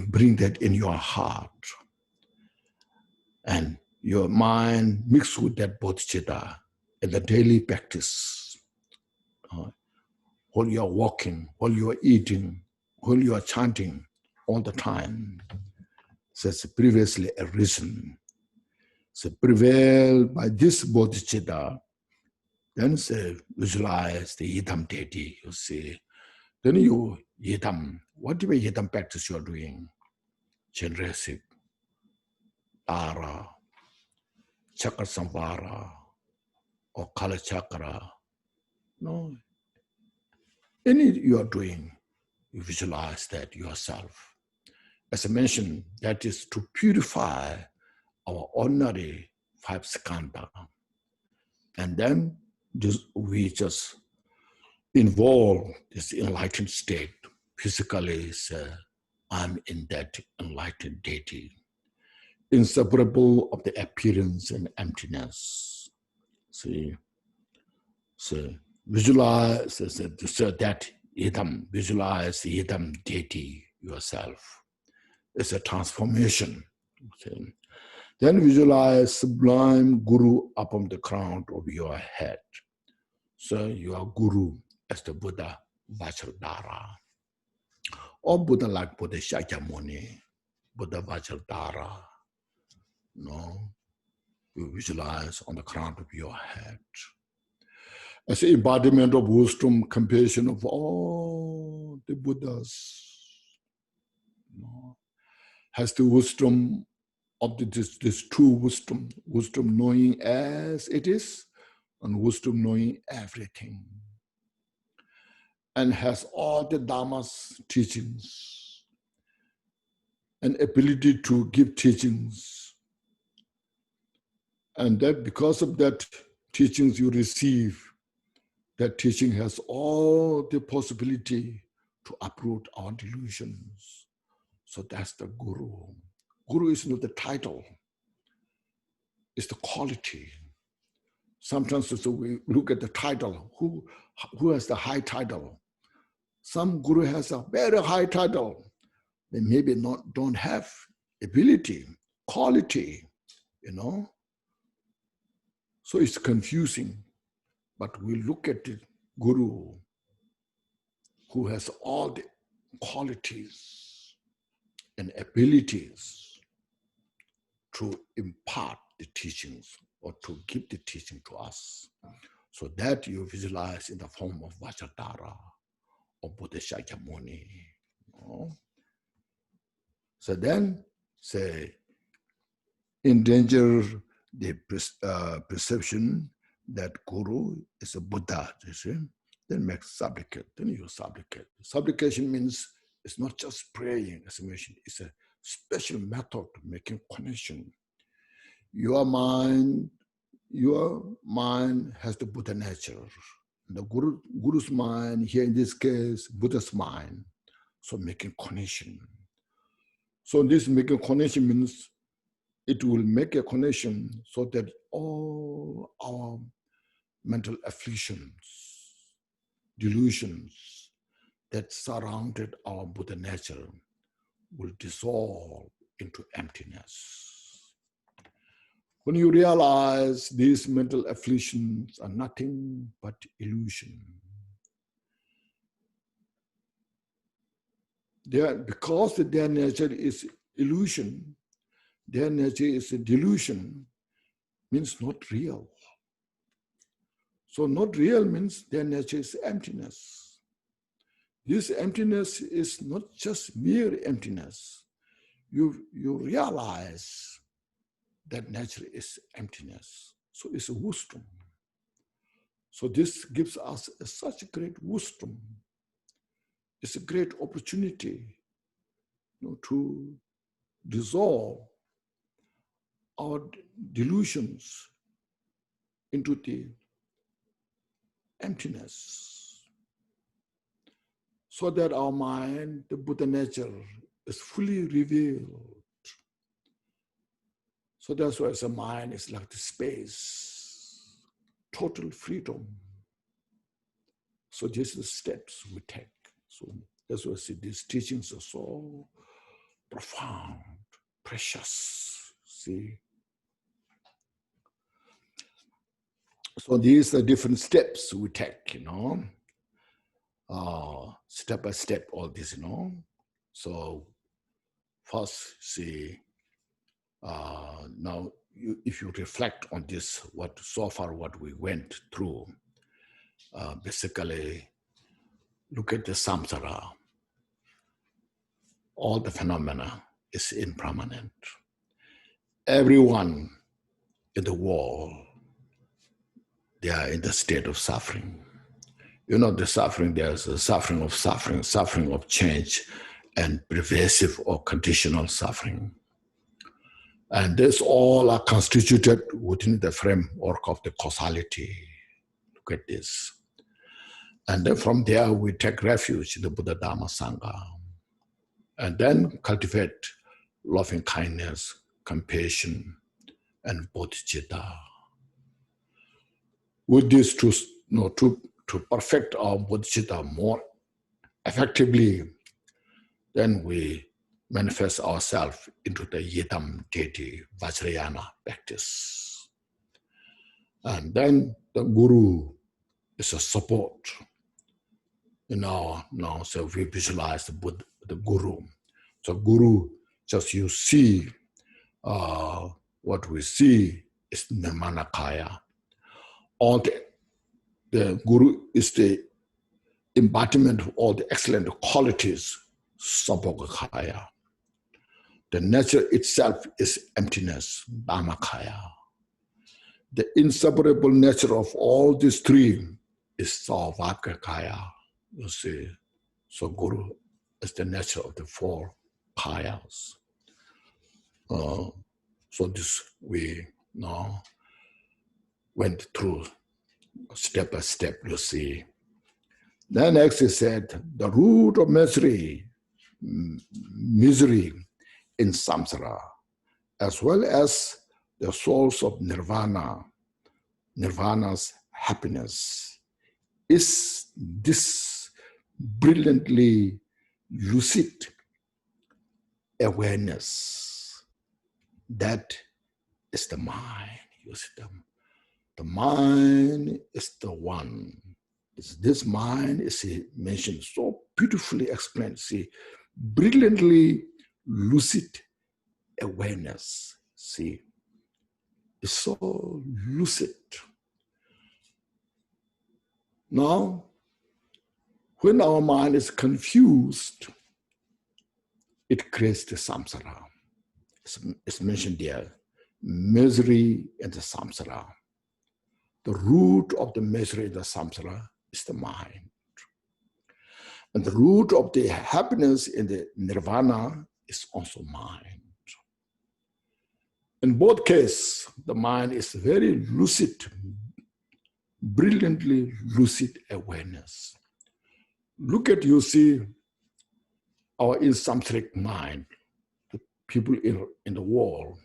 bring that in your heart. And your mind mixed with that bodhicitta in the daily practice. while you are walking, while you are eating, while you are chanting all the time. Says previously arisen. So prevail by this bodhicitta, then say visualize the yidam deity, you see. Then you yidam, whatever yidam practice you are doing, generosive, dara, chakra samvara, or kala chakra, no, any you are doing, you visualize that yourself. As I mentioned, that is to purify our ordinary five skandha. And then we just involve this enlightened state. Physically, I'm in that enlightened deity, inseparable of the appearance and emptiness. See, so visualize that idam, visualize the idam deity yourself. It's a transformation. See. Then visualize sublime Guru upon the crown of your head. So your Guru as the Buddha Vajradhara. Or Buddha like Buddha Shakyamuni, Buddha Vajradhara. No, you visualize on the crown of your head. As the embodiment of wisdom, compassion of all the Buddhas. No, has the wisdom of this true wisdom, wisdom knowing as it is, and wisdom knowing everything. And has all the Dhamma's teachings, and ability to give teachings. And that because of that teachings you receive, that teaching has all the possibility to uproot our delusions. So that's the Guru. Guru is not the title, it's the quality. Sometimes so we look at the title, who has the high title? Some Guru has a very high title. They maybe don't have ability, quality, you know. So it's confusing. But we look at the Guru who has all the qualities and abilities to impart the teachings or to give the teaching to us. So that you visualize in the form of Vajradhara or Buddha Shakyamuni. You know? So then, say, endanger the perception that Guru is a Buddha, you see? Then make supplicate, then you supplicate. Supplication means it's not just praying, as I mentioned, it's a special method of making connection. Your mind has the Buddha nature. The Guru's mind, here in this case, Buddha's mind. So making connection. So this making connection means it will make a connection so that all our mental afflictions, delusions that surrounded our Buddha nature will dissolve into emptiness. When you realize these mental afflictions are nothing but illusion, because their nature is illusion, their nature is a delusion, means not real. So not real means their nature is emptiness. This emptiness is not just mere emptiness. You realize that nature is emptiness. So it's a wisdom. So this gives us such great wisdom. It's a great opportunity, you know, to dissolve our delusions into the emptiness, so that our mind, the Buddha nature, is fully revealed. So that's why the mind is like the space, total freedom. So these are the steps we take. So that's why I see these teachings are so profound, precious. See? So these are different steps we take, you know. step by step, all this, So first, see, now if you reflect on this, what we went through, basically, look at the samsara. All the phenomena is impermanent. Everyone in the world, they are in the state of suffering. The suffering, there's a suffering of change, and pervasive or conditional suffering. And this all are constituted within the framework of the causality. Look at this. And then from there, we take refuge in the Buddha Dharma Sangha. And then cultivate loving kindness, compassion, and bodhicitta. With this, to perfect our bodhicitta more effectively, then we manifest ourselves into the Yidam deity Vajrayana practice. And then the Guru is a support. So we visualize the Guru. So Guru, just you see, what we see is Nirmanakaya. All the Guru is the embodiment of all the excellent qualities, Sabhogakaya. The nature itself is emptiness, Dhammakaya. The inseparable nature of all these three is Sarvagakaya. You see, so Guru is the nature of the four kayas. So this we now went through step by step, you see. Then next he said, the root of misery in samsara, as well as the source of nirvana's happiness, is this brilliantly lucid awareness. That is the mind. You see, the mind is the one. This mind is mentioned so beautifully explained. See, brilliantly lucid awareness. See, it's so lucid. Now, when our mind is confused, it creates the samsara. It's mentioned there, misery and the samsara. The root of the misery and the samsara is the mind. And the root of the happiness in the nirvana is also mind. In both cases, the mind is very lucid, brilliantly lucid awareness. Look at, you see, our in-samsaric mind, the people in the world.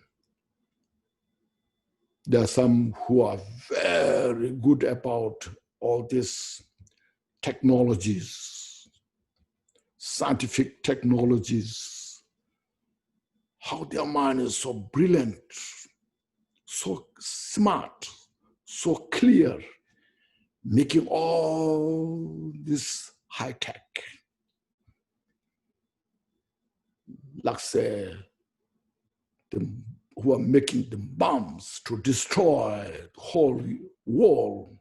There are some who are very good about all these technologies, scientific technologies, how their mind is so brilliant, so smart, so clear, making all this high tech. Like say, who are making the bombs to destroy the whole world.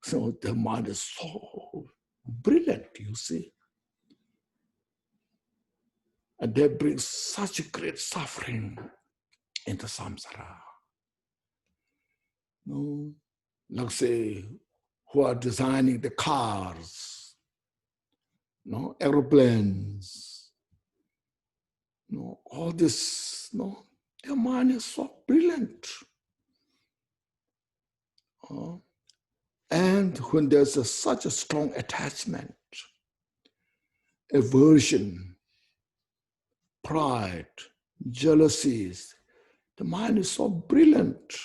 So the mind is so brilliant, you see. And they bring such great suffering into samsara. No, like say, who are designing the cars, no, aeroplanes, no, all this, no, their mind is so brilliant. And when there's such a strong attachment, aversion, pride, jealousies, the mind is so brilliant.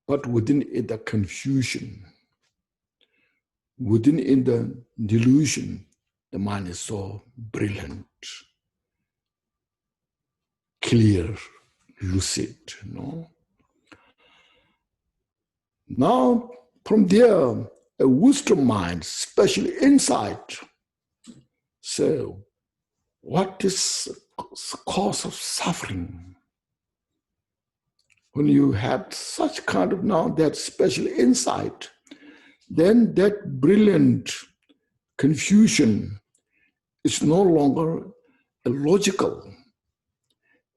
But within it, the confusion, within in the delusion, the mind is so brilliant, clear, lucid, no? Now, from there, a wisdom mind, especially insight. So, what is the cause of suffering? When you have such kind of now that special insight, then that brilliant confusion is no longer logical.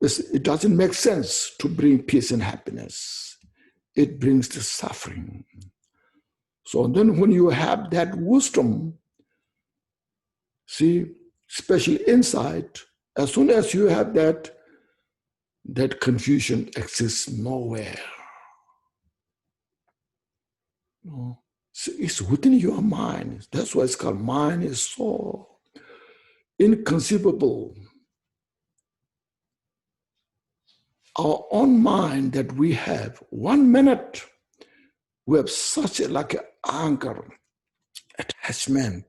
It doesn't make sense to bring peace and happiness. It brings the suffering. So then when you have that wisdom, see, special insight, as soon as you have that, that confusion exists nowhere. No. So it's within your mind. That's why it's called mind is so inconceivable. Our own mind that we have, 1 minute, we have such a like anger, attachment,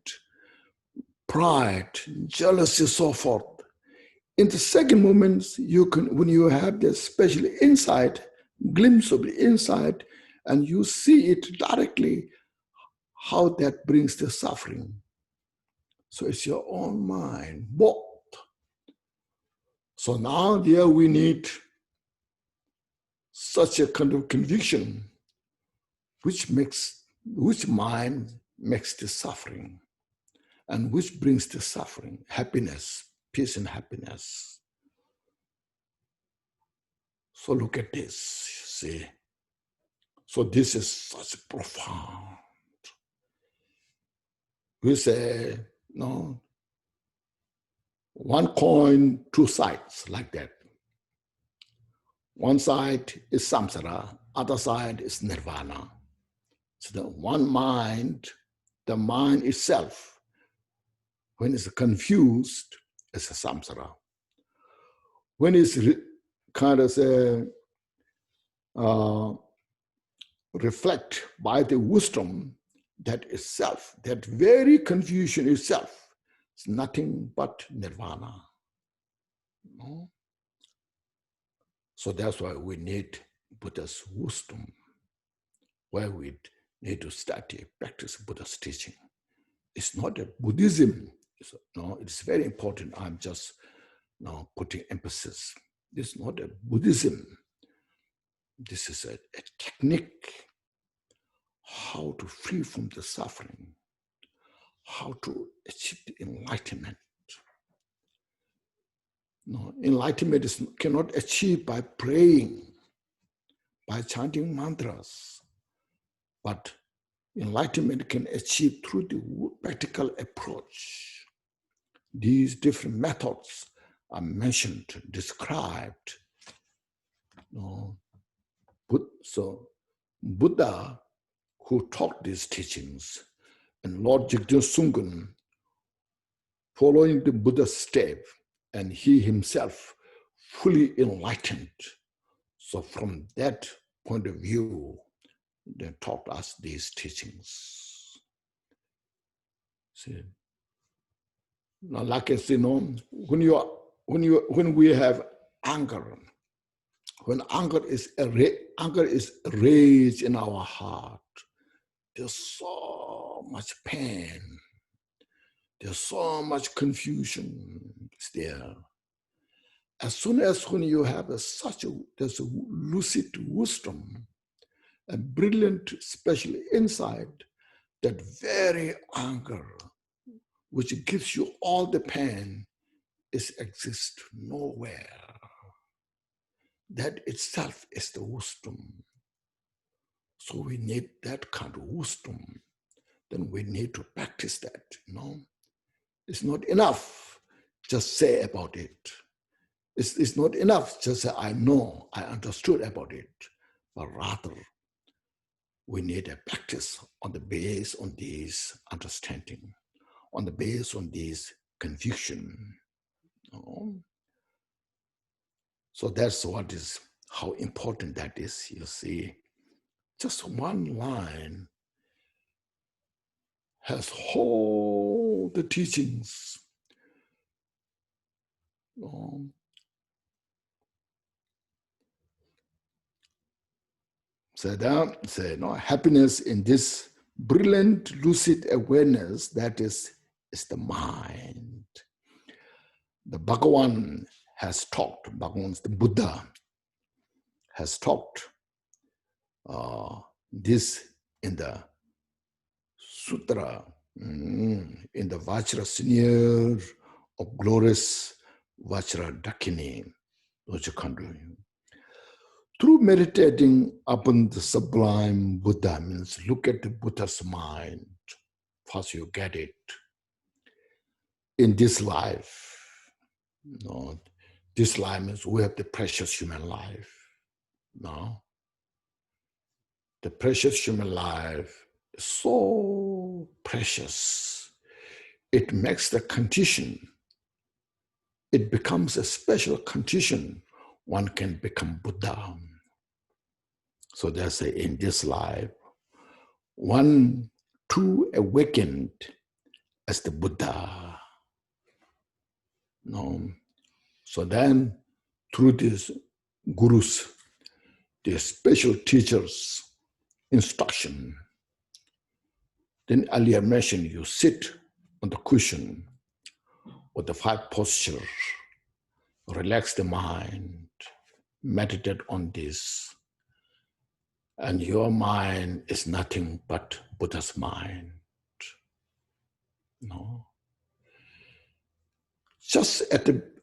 pride, jealousy, so forth. In the second moment, you can, when you have this special insight, glimpse of the insight, and you see it directly, how that brings the suffering. So it's your own mind, both. So now there we need such a kind of conviction, which mind makes the suffering, and which brings the suffering, happiness, peace and happiness. So look at this, see. So this is such profound. We say, no, one coin, two sides, like that. One side is samsara, other side is nirvana. So the one mind, the mind itself, when it's confused, it's a samsara. When it's kind of say, reflect by the wisdom, that itself, that very confusion itself, is nothing but nirvana. No? So that's why we need Buddha's wisdom, why we need to study, practice Buddha's teaching. It's not a Buddhism. It's very important. I'm just now putting emphasis. This is not a Buddhism. This is a technique, how to free from the suffering, how to achieve enlightenment. No, enlightenment cannot achieve by praying, by chanting mantras, but enlightenment can achieve through the practical approach. These different methods are mentioned, described. So Buddha, who taught these teachings, and Lord Jigten Sungkun, following the Buddha's step, and he himself fully enlightened. So from that point of view, they taught us these teachings. See, now, like I say, when we have anger, when anger is rage in our heart, there's so much pain, there's so much confusion there. As soon as when you have there's a lucid wisdom, a brilliant special insight, that very anger, which gives you all the pain, exists nowhere. That itself is the wisdom. So we need that kind of wisdom. Then we need to practice that, It's not enough just say about it. It's not enough just say, I know, I understood about it. But rather, we need a practice on the base on this understanding, on the base on this conviction. So that's how important that is, you see. Just one line has all the teachings. Happiness in this brilliant lucid awareness that is the mind. The Bhagavan has talked, the Buddha has talked this in the Sutra, in the Vajra Senior of glorious Vajra Dakini, Lojakandu. Through meditating upon the sublime Buddha, means look at the Buddha's mind, first you get it. In this life, this life means we have the precious human life. No? The precious human life is so precious. It makes the condition, it becomes a special condition, one can become Buddha. So they say in this life, one too awakened as the Buddha. No. So then through these gurus, the special teachers' instruction, then earlier mentioned you sit on the cushion with the 5 postures, relax the mind, meditate on this, and your mind is nothing but Buddha's mind. No. Just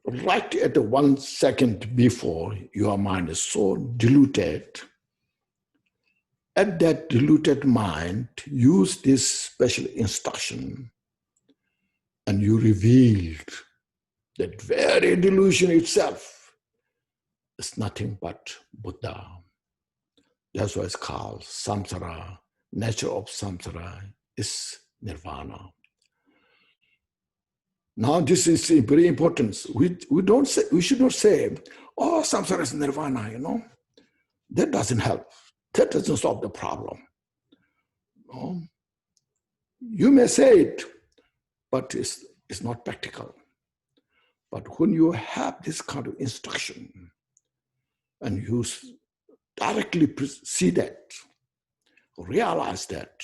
right at the 1 second before, your mind is so diluted. At that diluted mind, use this special instruction, and you revealed that very delusion itself is nothing but Buddha. That's why it's called samsara. Nature of samsara is nirvana. Now this is very important. We should not say, oh, samsara is nirvana, That doesn't help. That doesn't solve the problem. No. You may say it, but it's not practical. But when you have this kind of instruction and you directly see that, realize that,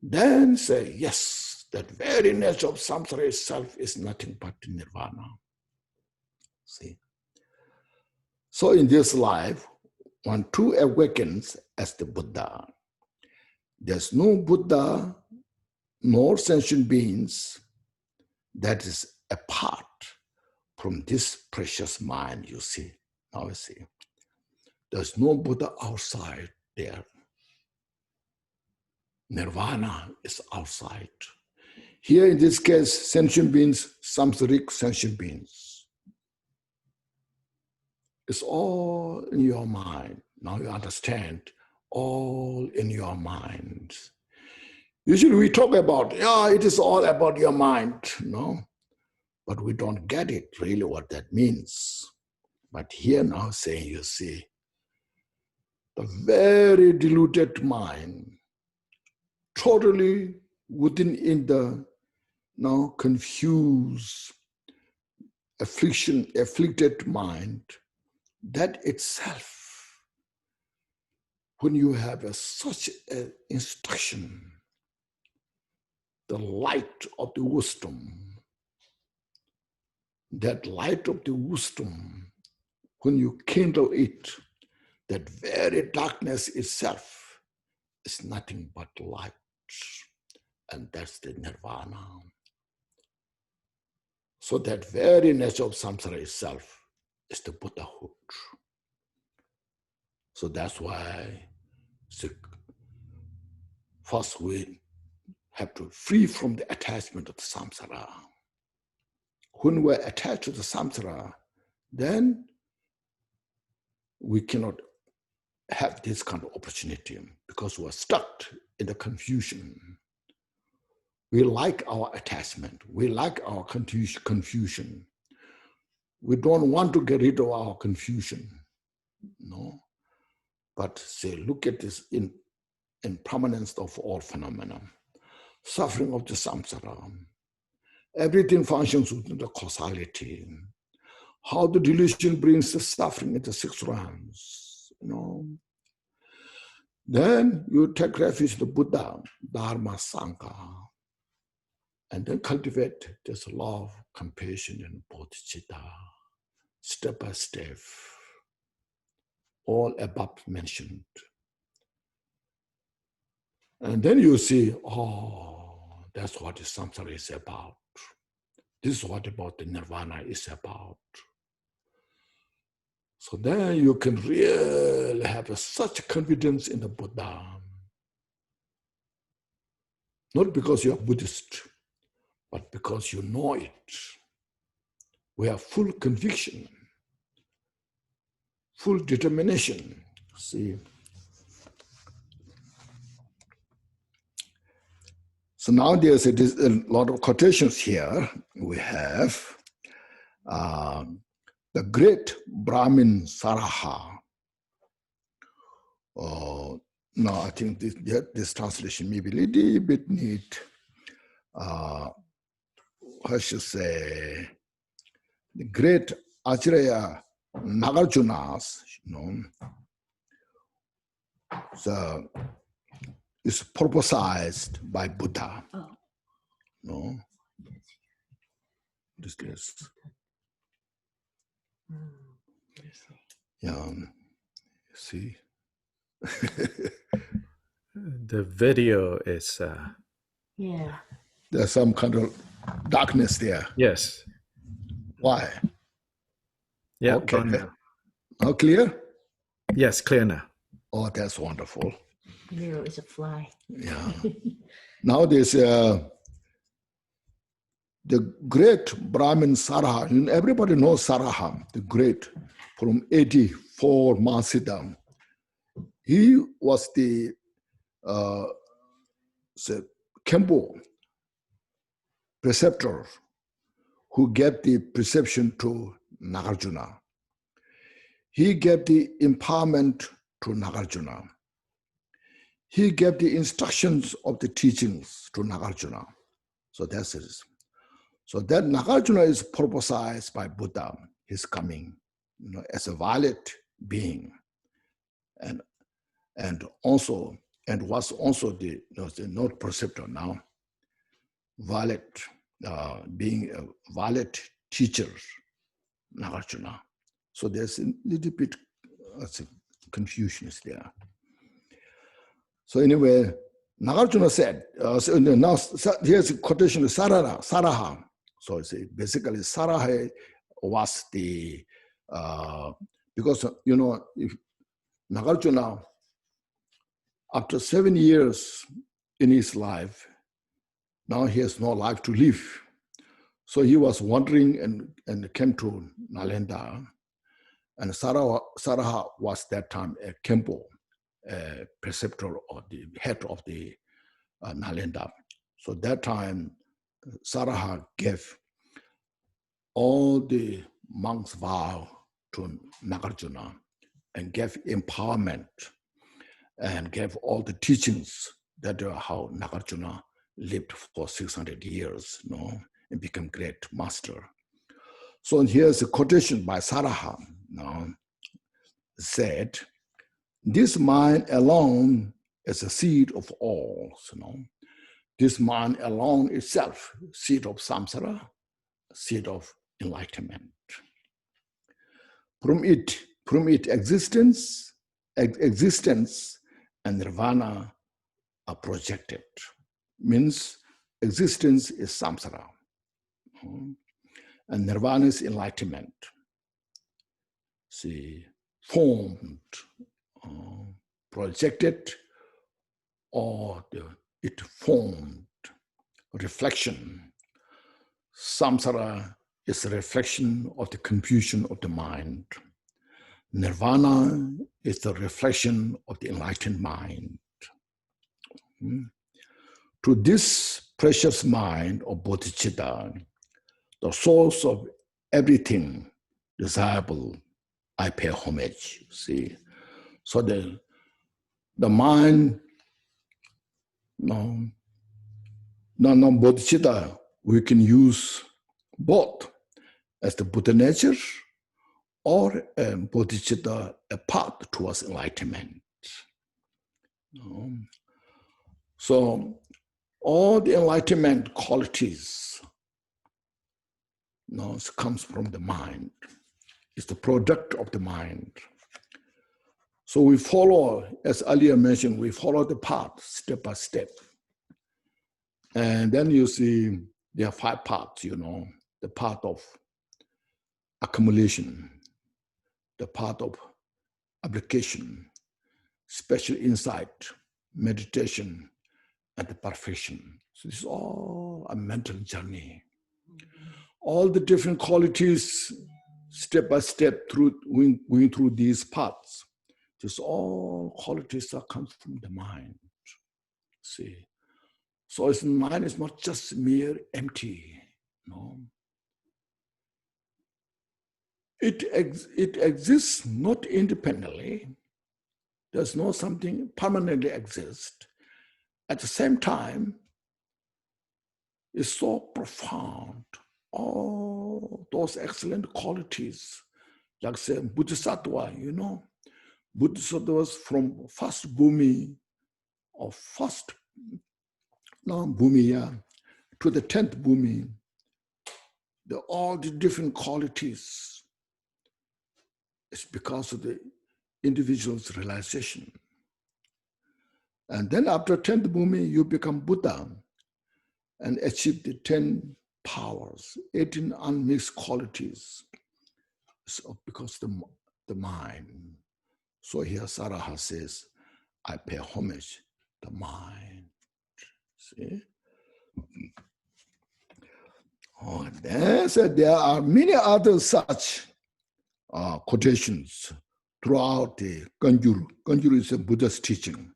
then say, yes, that very nature of samsara itself is nothing but nirvana. See? So in this life, one too awakens as the Buddha. There's no Buddha nor sentient beings that is apart from this precious mind, you see. Now you see. There's no Buddha outside there. Nirvana is outside. Here in this case, sentient beings, samsaric sentient beings. It's all in your mind. Now you understand, all in your mind. Usually we talk about, it is all about your mind, but we don't get it really what that means. But here now saying, you see, the very diluted mind, totally in the confused, afflicted mind, that itself, when you have such an instruction, the light of the wisdom, that light of the wisdom, when you kindle it, that very darkness itself is nothing but light. And that's the nirvana. So that very nature of samsara itself is the Buddhahood. So that's why first we have to free from the attachment of the samsara. When we're attached to the samsara, then we cannot have this kind of opportunity because we're stuck in the confusion. We like our attachment. We like our confusion. We don't want to get rid of our confusion. No. But say, look at this in impermanence of all phenomena. Suffering of the samsara. Everything functions within the causality. How the delusion brings the suffering into 6 realms. Then you take refuge in the Buddha, Dharma, Sangha, and then cultivate this love, compassion, and bodhicitta, step by step, all above mentioned. And then you see, oh, that's what the samsara is about. This is what about the nirvana is about. So then you can really have such confidence in the Buddha. Not because you are Buddhist, but because you know it. We have full conviction, full determination. See. So now there's a lot of quotations here. We have the great Brahmin Saraha. Now I think this translation may be a little bit neat. I should say, the great Acharya Nagarjuna's, so is prophesied by Buddha. Oh. No? This is. Yeah. See? The video is... Yeah. There's some kind of darkness there. Yes. Why? Yeah. Okay. Now clear? Yes, clear now. Oh, that's wonderful. Mirror is a fly. Yeah. Now there's the great Brahmin Saraha. And everybody knows Saraha, the great, from 84 Mahasiddha. He was the Kempo preceptor who gave the perception to Nagarjuna. He gave the empowerment to Nagarjuna. He gave the instructions of the teachings to Nagarjuna. So that's it. So that Nagarjuna is prophesied by Buddha, his coming, as a valid being, and was also the not preceptor now, valid, being a valid teacher, Nagarjuna. So there's a little bit confusion is there. So anyway, Nagarjuna said, now here's a quotation of Saraha. So it's basically Saraha was the, because, if Nagarjuna, after 7 years in his life, now he has no life to live. So he was wandering and came to Nalanda. And Saraha was that time a Kempo, a preceptor or the head of the Nalanda. So that time, Saraha gave all the monks' vow to Nagarjuna and gave empowerment and gave all the teachings that how Nagarjuna lived for 600 years, and became great master. So here's a quotation by Saraha, said, "This mind alone is a seed of all, This mind alone itself, seed of samsara, seed of enlightenment. From it existence and nirvana are projected. Means existence is samsara, and nirvana is enlightenment. See, formed, projected, or it formed, reflection. Samsara is a reflection of the confusion of the mind. Nirvana is the reflection of the enlightened mind. To this precious mind of bodhicitta, the source of everything desirable, I pay homage. See, so the mind, bodhicitta, we can use both as the Buddha nature or bodhicitta, a path towards enlightenment. So all the enlightenment qualities it comes from the mind. It's the product of the mind. So we follow, as earlier mentioned, we follow the path step by step. And then you see there are 5 parts, the path of accumulation, the path of application, special insight, meditation, and the perfection. So this is all a mental journey. All the different qualities, step by step, through going through these paths. Just all qualities that come from the mind. See, so its mind is not just mere empty. It exists not independently. There's no something permanently exist. At the same time, it's so profound. All those excellent qualities, like say Bodhisattva, Bodhisattvas from first bhumi or first bhumi to the 10th bhumi, all the different qualities. It's because of the individual's realization. And then after 10th bhumi, you become Buddha and achieve the 10 powers, 18 unmixed qualities. So because the mind. So here Saraha says, I pay homage to the mind. See? There are many other such quotations throughout the Kanjuru. Kanjuru is a Buddha's teaching.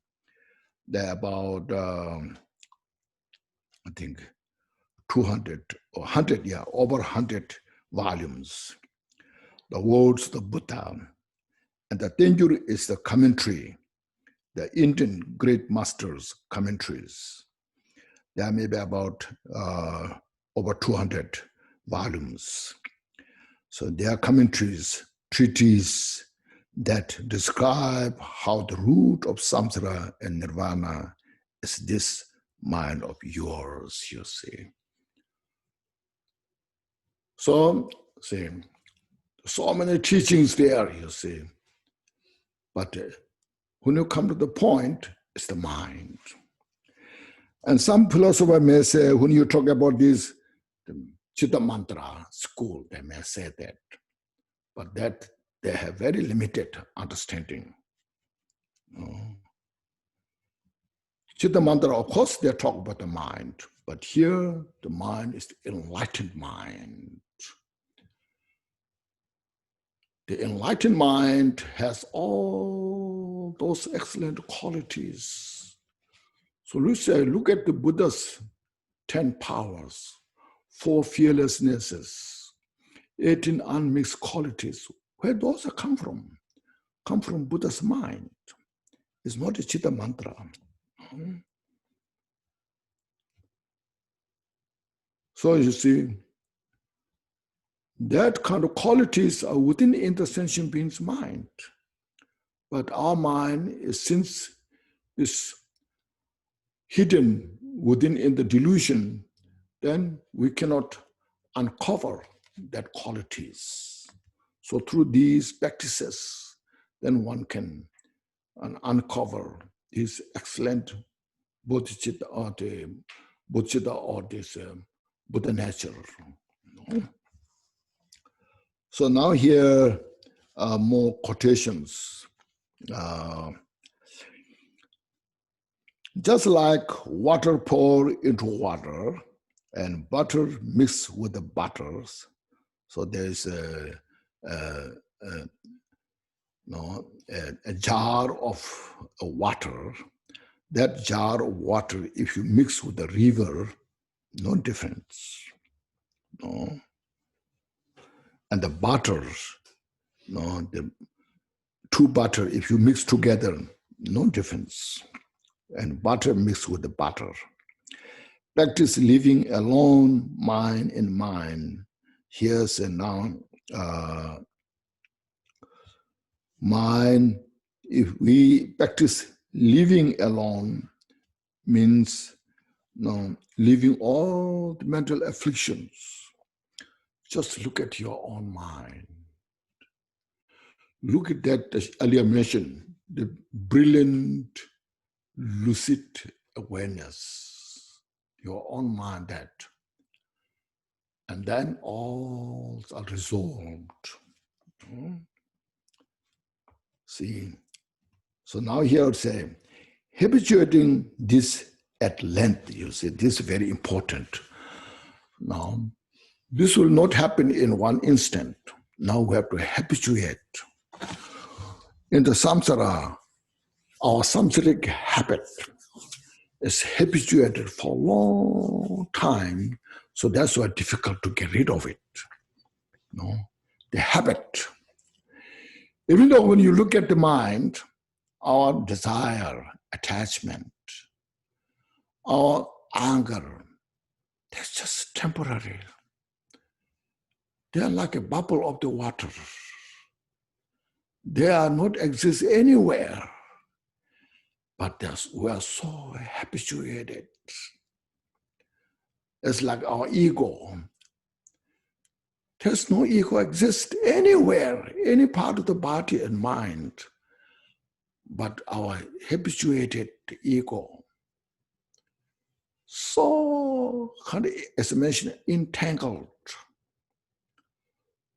There are about, I think, 200 or 100, over 100 volumes. The words of the Buddha. And the Tenjuru is the commentary, the Indian great masters' commentaries. There may be about over 200 volumes. So there are commentaries, treatises that describe how the root of samsara and nirvana is this mind of yours, you see. So, see, so many teachings there, you see. But when you come to the point, it's the mind. And some philosophers may say, when you talk about this Chitta Mantra school, they may say that. But that they have very limited understanding. Chitta Mantra, of course, they talk about the mind. But here, the mind is the enlightened mind. The enlightened mind has all those excellent qualities. So look at the Buddha's 10 powers, 4 fearlessnesses, 18 unmixed qualities. Where those come from? Come from Buddha's mind. It's not a Chitta Mantra. So you see, that kind of qualities are within the intersentient being's mind. But our mind is hidden within in the delusion, then we cannot uncover that qualities. So through these practices, then one can uncover this excellent bodhicitta or the bodhicitta or this Buddha nature. So now here are more quotations. Just like water pour into water and butter mix with the butters, so there's a jar of water. That jar of water, if you mix with the river, no difference. No. And the butters, the 2 butter, if you mix together, no difference. And butter mixed with the butter. Practice living alone, mind in mind. Here's a noun. Mind, if we practice living alone means leaving all the mental afflictions. Just look at your own mind. Look at that, as earlier mentioned, the brilliant, lucid awareness, your own mind, that. And then all are resolved. See, so now here I say, habituating this at length, you see, this is very important. Now, this will not happen in one instant. Now we have to habituate. In the samsara, our samsaric habit is habituated for a long time, so that's why it's difficult to get rid of it. The habit. Even though when you look at the mind, our desire, attachment, our anger, that's just temporary. They are like a bubble of the water. They are not exist anywhere. But we are so habituated. It's like our ego. There's no ego exist anywhere, any part of the body and mind, but our habituated ego. So, as I mentioned, entangled.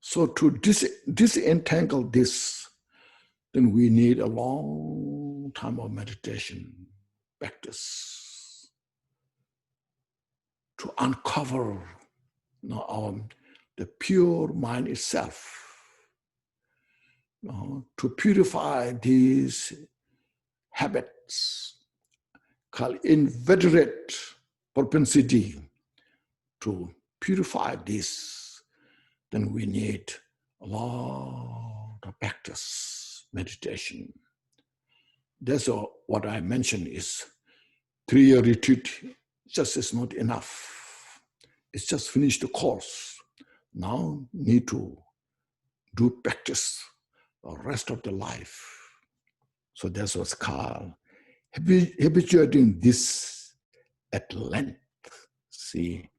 So to disentangle this, then we need a long time of meditation, practice, to uncover the pure mind itself, to purify these habits called inveterate propensity. To purify this, then we need a lot of practice, meditation. That's what I mentioned is 3-year retreat just is not enough. It's just finished the course. Now need to do practice the rest of the life. So that's what's called habituating this at length. See,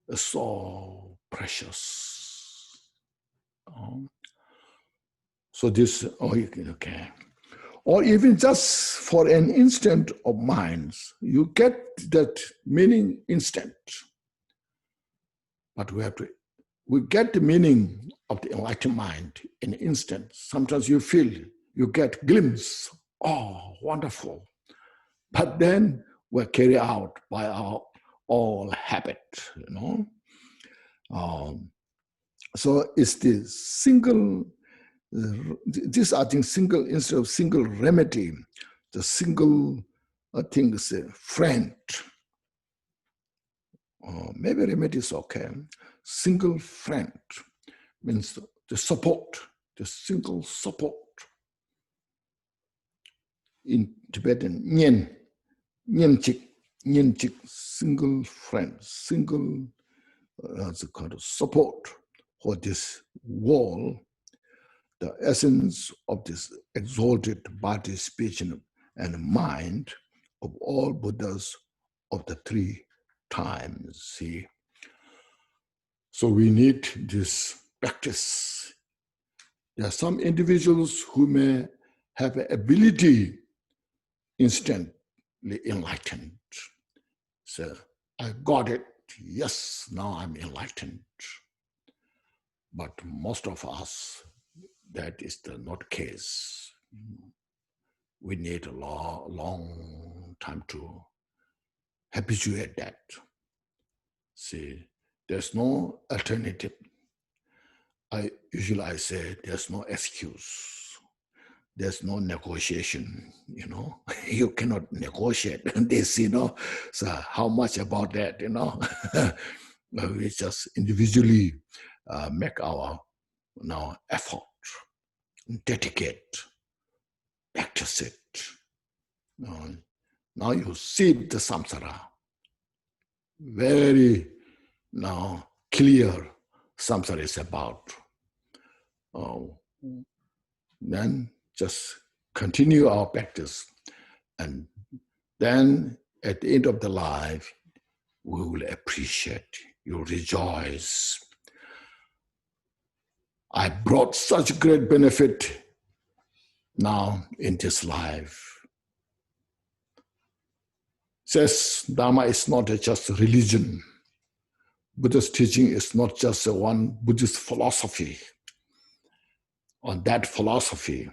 it's so precious. So this, okay. Or even just for an instant of minds, you get that meaning instant. But we get the meaning of the enlightened mind in an instant. Sometimes you get glimpse, oh, wonderful. But then we're carried out by our all habit, So it's the single, this I think single, instead of single remedy, the single, I think is a friend. Maybe remedy is okay. Single friend means the support, the single support. In Tibetan, nyenchik, single friend, single kind of support for this wall, the essence of this exalted body, speech, and mind of all Buddhas of the 3 times. See, so we need this practice. There are some individuals who may have an ability instantly enlightened. So I got it. Yes, now I'm enlightened. But most of us, that is not the case. We need a long time to habituate that. See, there's no alternative. I say there's no excuse. There's no negotiation, You cannot negotiate this, So how much about that, We just individually make our effort, dedicate, practice it. Now you see the samsara. Very clear samsara is about. Then just continue our practice. And then at the end of the life, we will appreciate, you'll rejoice. I brought such great benefit now in this life. Says Dharma is not just a religion. Buddha's teaching is not just one Buddhist philosophy on that philosophy,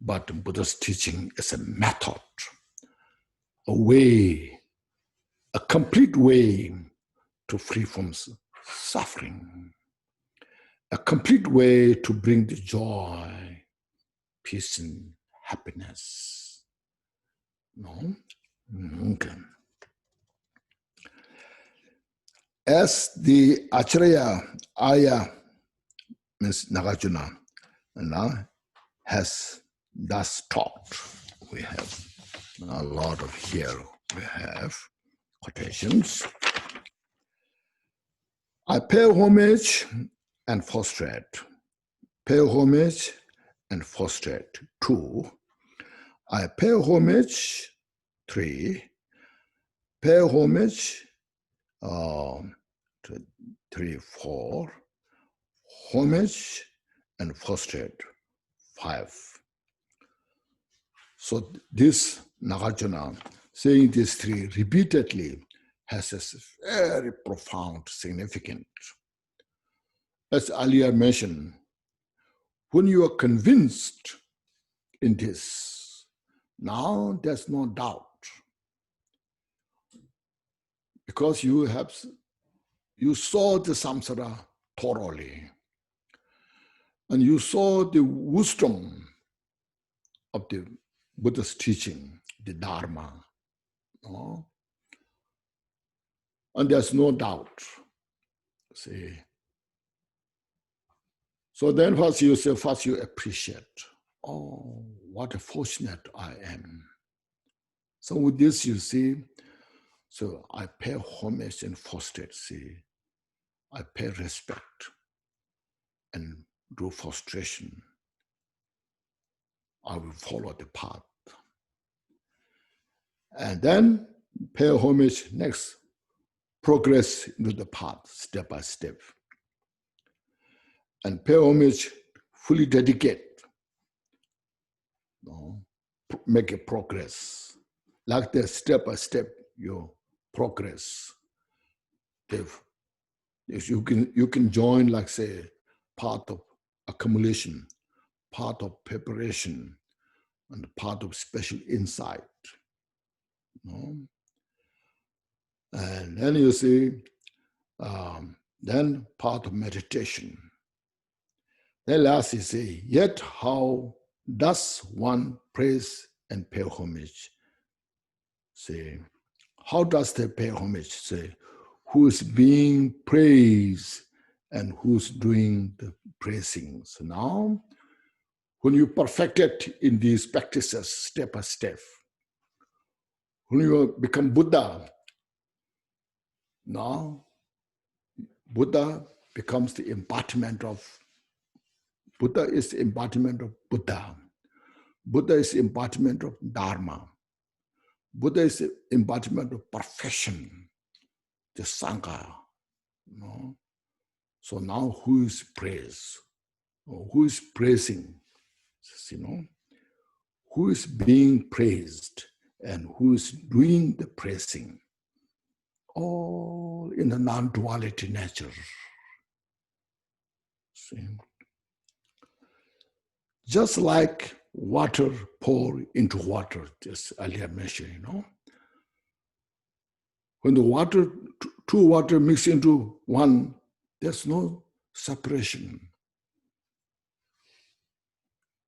but Buddha's teaching is a method, a way, a complete way to free from suffering, a complete way to bring the joy, peace, and happiness. No? Okay. As the Acharya Aya, means Nagarjuna, has thus taught, we have a lot of here, we have quotations. I pay homage and frustrate. Pay homage and frustrate. 2. I pay homage. 3. Pay homage. 3, 4. Homage and frustrate. 5. So this Nagarjuna, saying these 3 repeatedly, has a very profound significance. As earlier mentioned, when you are convinced in this, now there's no doubt. Because you saw the samsara thoroughly, and you saw the wisdom of the Buddha's teaching, the Dharma. No? And there's no doubt. See. So then first you appreciate, oh, what a fortunate I am. So with this you see, so I pay homage and frustrate, see. I pay respect and do frustration. I will follow the path. And then pay homage next, progress into the path step by step. And pay homage, fully dedicate, make a progress. Like the step by step, you progress. If you can join, like say, part of accumulation, part of preparation, and part of special insight. And then you see, then part of meditation. Then last you say, yet how does one praise and pay homage? Say, how does they pay homage? Say, who is being praised and who's doing the praising? So now, when you perfect it in these practices step by step, when you become Buddha, now Buddha becomes the embodiment of, Buddha is the embodiment of Buddha. Buddha is the embodiment of Dharma. Buddha is the embodiment of perfection, the Sangha. So now who is praised? Or who is praising? Who is being praised and who is doing the praising? All in the non-duality nature. See? Just like water pour into water, just earlier mentioned, When the water, two water mix into one, there's no separation.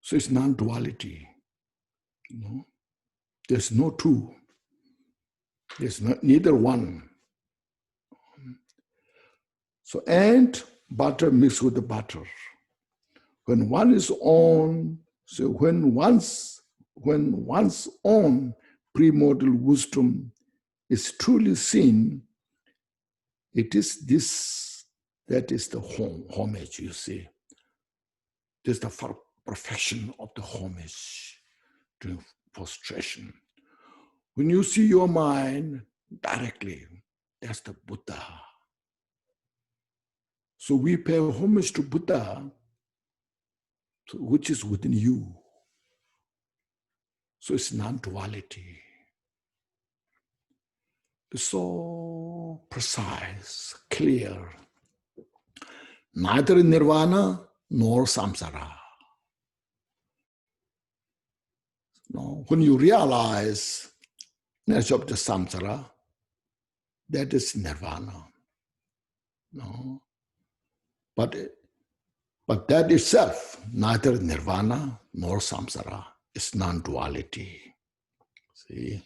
So it's non-duality. There's no two. There's neither one. So, and butter mixed with the butter. When one is on, so when one's own premortal wisdom is truly seen, it is this that is the homage, you see. This is the perfection of the homage. to prostration. When you see your mind directly, that's the Buddha. So we pay homage to Buddha, which is within you. So it's non-duality. It's so precise, clear. Neither nirvana nor samsara. No, when you realize nature of the samsara, that is nirvana. No, but that itself, neither nirvana nor samsara, is non-duality. See,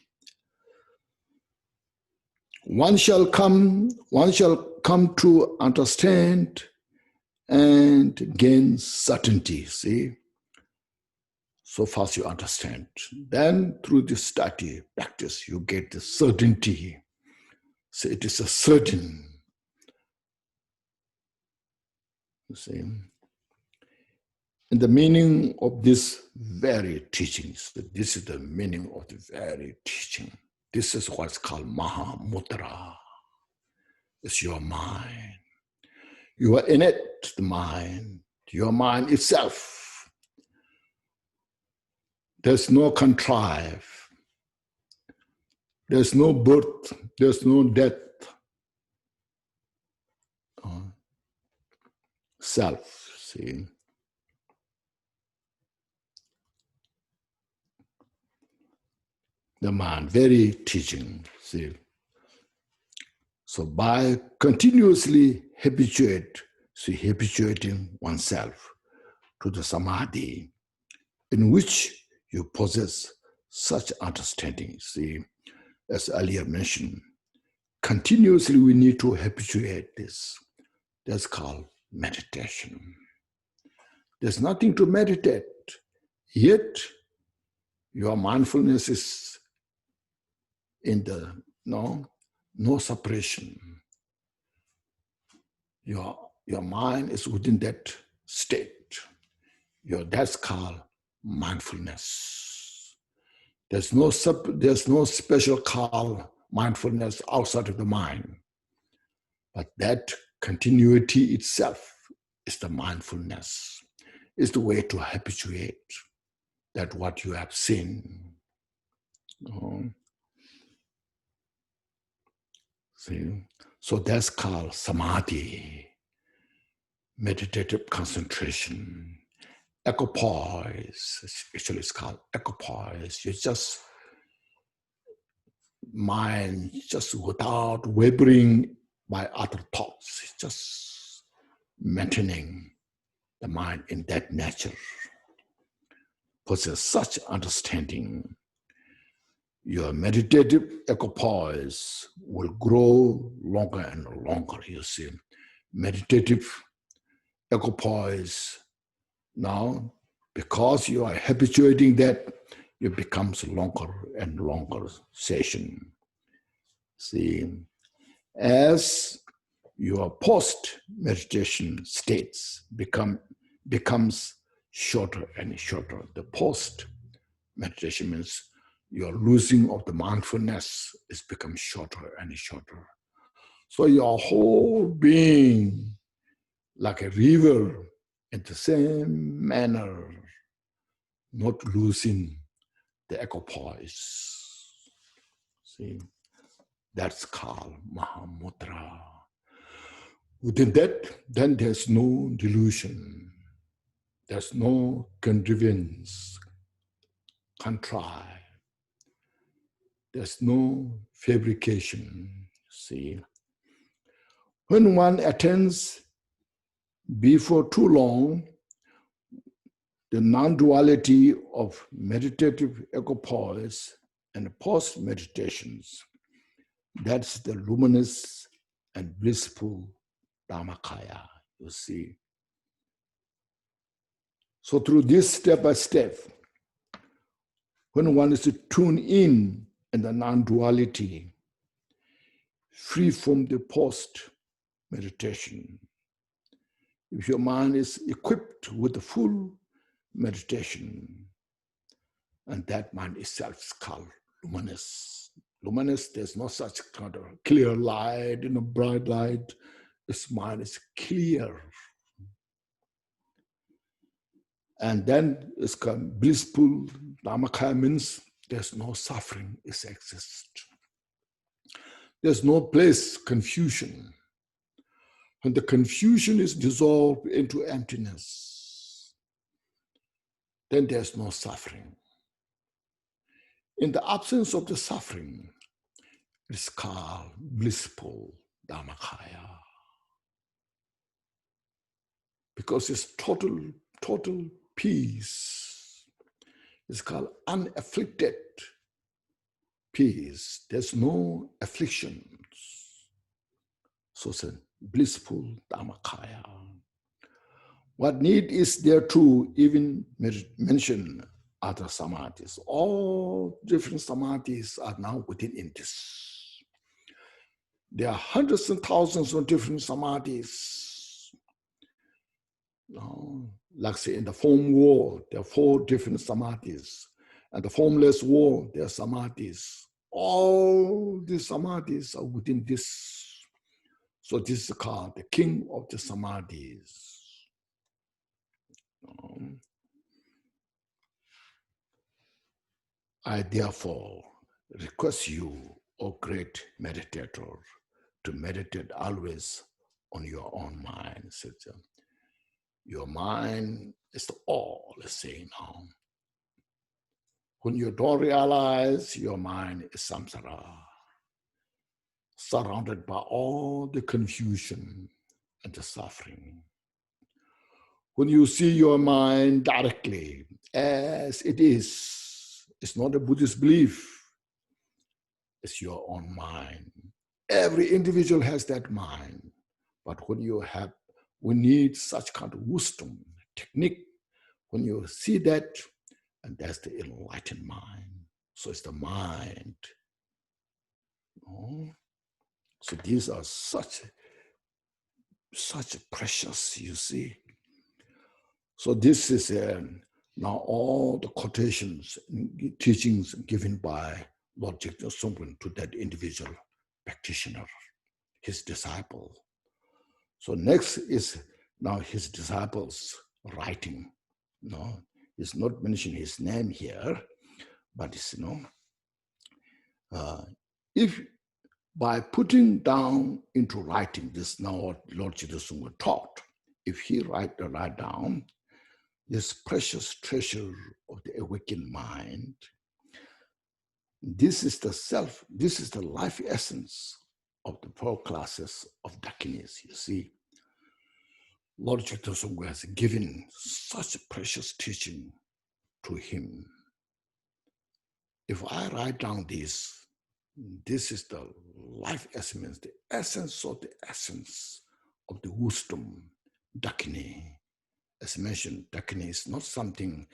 one shall come to understand and gain certainty. See, so fast you understand. Then through this study, practice, you get the certainty. So it is a certain. You see, and the meaning of this very teaching, this is the meaning of the very teaching. This is what's called Mahamudra. It's your mind. You are in it, the mind, your mind itself. There's no contrive. There's no birth. There's no death. Self, see. The mind, very teaching, see. So by continuously habituating oneself to the samadhi in which you possess such understanding, see, as earlier mentioned, continuously we need to habituate this. That's called meditation. There's nothing to meditate, yet your mindfulness is in the no separation. Your mind is within that state. That's called mindfulness. There's no special call mindfulness outside of the mind, but that continuity itself is the mindfulness. Is the way to habituate that what you have seen. See, so that's called samadhi, meditative concentration, equipoise. Actually, it's called equipoise. You just mind just without wavering by other thoughts, just maintaining the mind in that nature. Possess such understanding, your meditative equipoise will grow longer and longer, you see. Meditative equipoise, now, because you are habituating that, it becomes longer and longer session. See, as your post-meditation states becomes shorter and shorter. The post-meditation means your losing of the mindfulness is become shorter and shorter. So your whole being, like a river, in the same manner, not losing the equipoise. See, that's called Mahamudra. Within that, then there's no delusion. There's no contrivance, contrive. There's no fabrication, see. When one attends before too long, the non-duality of meditative equipoise and post-meditations, that's the luminous and blissful Dhammakaya, you see. So through this step by step, when one is to tune in the non-duality, free from the post-meditation, if your mind is equipped with the full meditation, And that mind itself is called luminous. Luminous, there's no such kind of clear light, bright light. This mind is clear. And then it's called blissful. Dhammakaya means there's no suffering, it exists. There's no place, confusion. When the confusion is dissolved into emptiness, then there's no suffering. In the absence of the suffering, it's called blissful Dhammakaya. Because it's total peace. It's called unafflicted peace. There's no afflictions. So it's a blissful Dhammakaya. What need is there to even mention other samadhis? All different samadhis are now within this. There are hundreds and thousands of different samadhis. Like say in the form world, there are 4 different samadhis. And the formless world, there are samadhis. All these samadhis are within this. So this is called the king of the samadhis. I therefore request you, O great meditator, to meditate always on your own mind. Your mind is all, let's say now. When you don't realize your mind is samsara, surrounded by all the confusion and the suffering. When you see your mind directly as it is, it's not a Buddhist belief, it's your own mind. Every individual has that mind, but we need such kind of wisdom, technique, when you see that, and that's the enlightened mind. So it's the mind. So these are such precious, you see. So this is now all the quotations, teachings given by Lord Jigten Songkran to that individual practitioner, his disciple. So next is now his disciples writing. He's not mentioning his name here, but it's, if by putting down into writing, this is now what Lord Jigten Songkran taught, if he write down this precious treasure of the awakened mind, this is the life essence of the 4 classes of Dakinis, you see. Lord Jigten Songkran has given such a precious teaching to him. If I write down this is the life essence, the essence of the wisdom, Dakini. As mentioned, Dakini is not something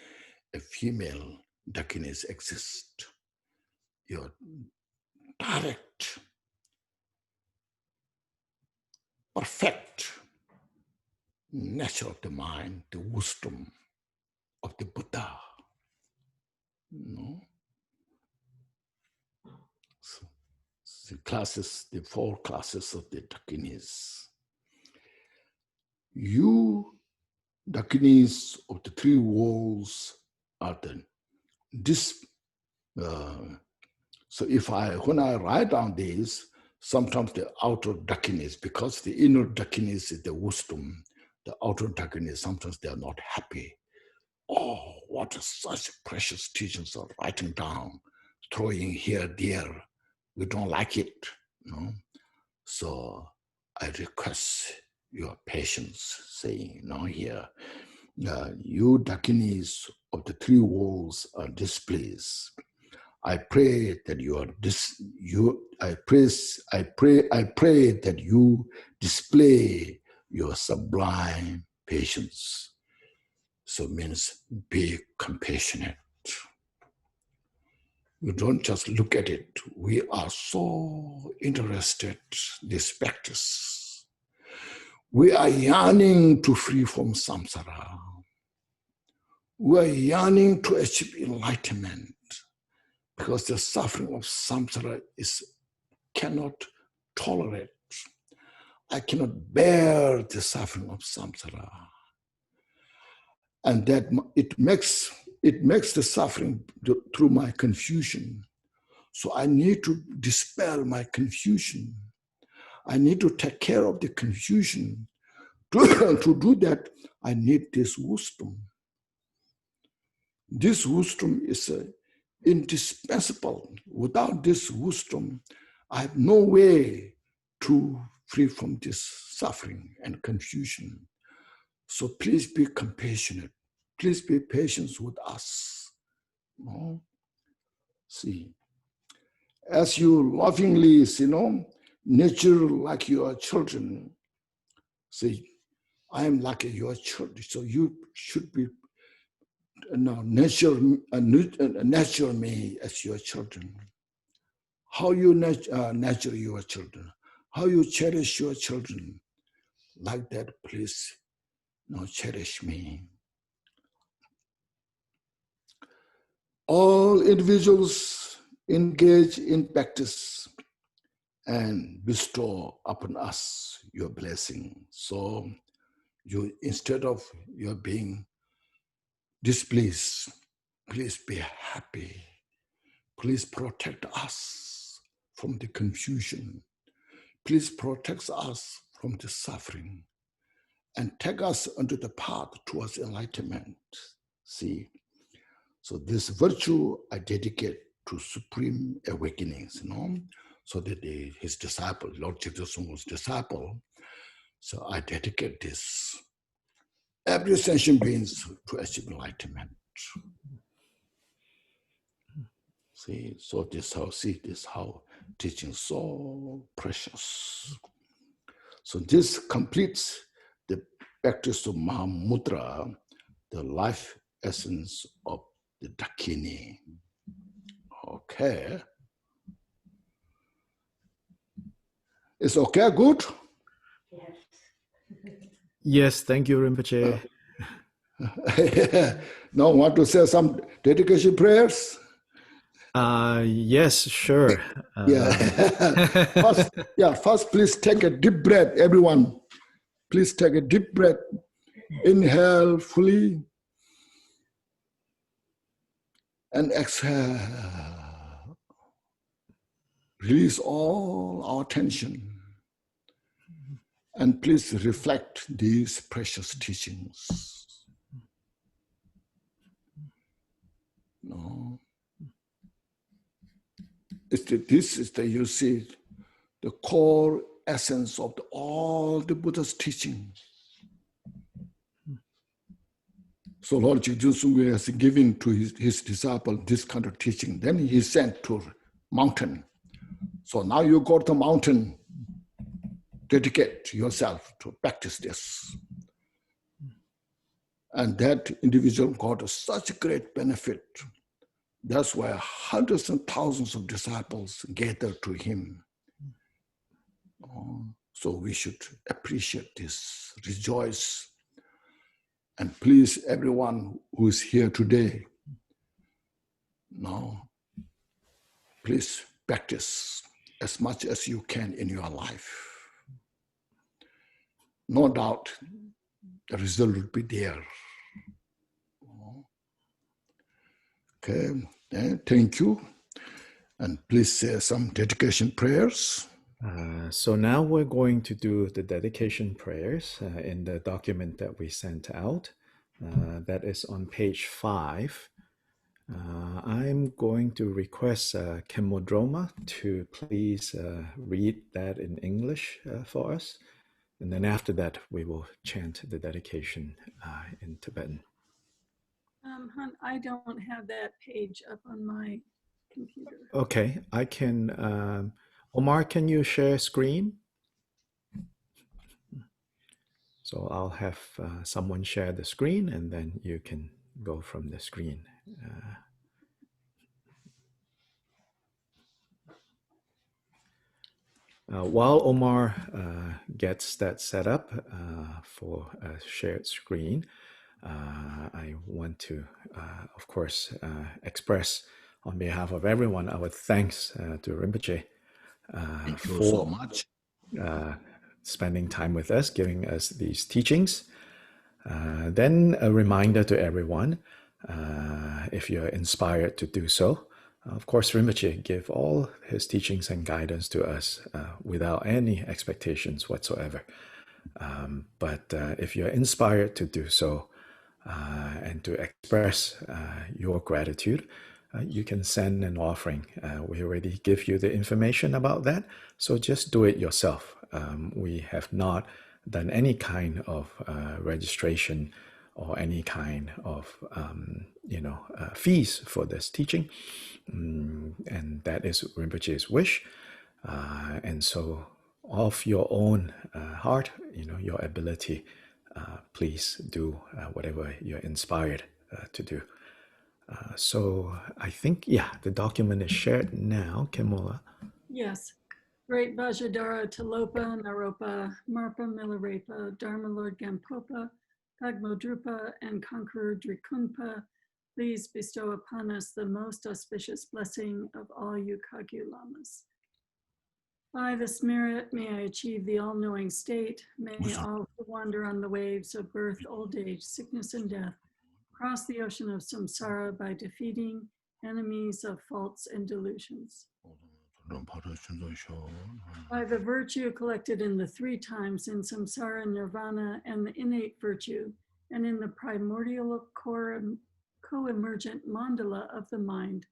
a female Dakinis exist. Your direct, perfect nature of the mind, the wisdom of the Buddha. So the 4 classes of the Dakinis. You Dakinis of the 3 worlds are so when I write down these, sometimes the outer Dakinis, because the inner Dakinis is the wisdom, the outer Dakinis, sometimes they are not happy. Oh, what such precious teachings are writing down, throwing here, there. We don't like it. So I request your patience, saying here, you Dakinis of the 3 worlds are displeased. I pray that I pray that you display your sublime patience. So it means be compassionate. You don't just look at it. We are so interested, this practice. We are yearning to free from samsara. We are yearning to achieve enlightenment because the suffering of samsara cannot tolerate. I cannot bear the suffering of samsara. And that it makes the suffering through my confusion. So I need to dispel my confusion. I need to take care of the confusion. To do that, I need this wisdom. This wisdom is indispensable. Without this wisdom, I have no way to free from this suffering and confusion. So please be compassionate. Please be patient with us. No? See, as you lovingly, nurture like your children, see, I am like your children, so you should be nurture me as your children. How you nurture your children, how you cherish your children, like that, please, cherish me. All individuals engage in practice and bestow upon us your blessing. So you, instead of your being displeased, please be happy. Please protect us from the confusion. Please protect us from the suffering and take us onto the path towards enlightenment. See, so this virtue I dedicate to supreme awakenings, so that his disciple, Lord Jesus was disciple, so I dedicate this, every sentient beings to achieve enlightenment. See, so this how teaching is so precious. So this completes the practice of Mahamudra, the life essence of the Dakini. Okay. It's okay, good? Yes, thank you, Rinpoche. Now, want to say some dedication prayers? Yes, sure. First, please take a deep breath, everyone. Please take a deep breath. Inhale fully and exhale. Release all our tension. And please reflect these precious teachings. No. This is you see, the core essence of all the Buddha's teaching. So Lord Jigju has given to his disciple this kind of teaching. Then he sent to mountain. So now you go to the mountain, dedicate yourself to practice this. And that individual got such great benefit. That's why hundreds and thousands of disciples gathered to him. So we should appreciate this, rejoice. And please, everyone who is here today, please practice as much as you can in your life. No doubt the result will be there. Okay, thank you. And please say some dedication prayers. So now we're going to do the dedication prayers in the document that we sent out. That is on page 5. I'm going to request Kemodroma to please read that in English for us. And then after that, we will chant the dedication in Tibetan. Hun, I don't have that page up on my computer. Okay, I can... Omar, can you share screen? So I'll have someone share the screen and then you can go from the screen. While Omar gets that set up for a shared screen, I want to, of course, express on behalf of everyone our thanks to Rinpoche Thank you so for much. spending time with us, giving us these teachings. Then a reminder to everyone, if you're inspired to do so, of course, Rinpoche gave all his teachings and guidance to us without any expectations whatsoever. But if you're inspired to do so and to express your gratitude, you can send an offering. We already give you the information about that, so just do it yourself. We have not done any kind of registration or any kind of fees for this teaching, and that is Rinpoche's wish. And so, of your own heart, your ability, please do whatever you're inspired to do. So I think, the document is shared now, Kemola. Yes. Great Vajradhara Talopa Naropa Marpa Milarepa Dharma Lord Gampopa Pagmodrupa and Conqueror Drikungpa, please bestow upon us the most auspicious blessing of all you Kagyu Lamas. By this merit, may I achieve the all-knowing state. May all who wander on the waves of birth, old age, sickness, and death cross the ocean of samsara by defeating enemies of faults and delusions. By the virtue collected in the 3 times in samsara, nirvana, and the innate virtue, and in the primordial co-emergent mandala of the mind,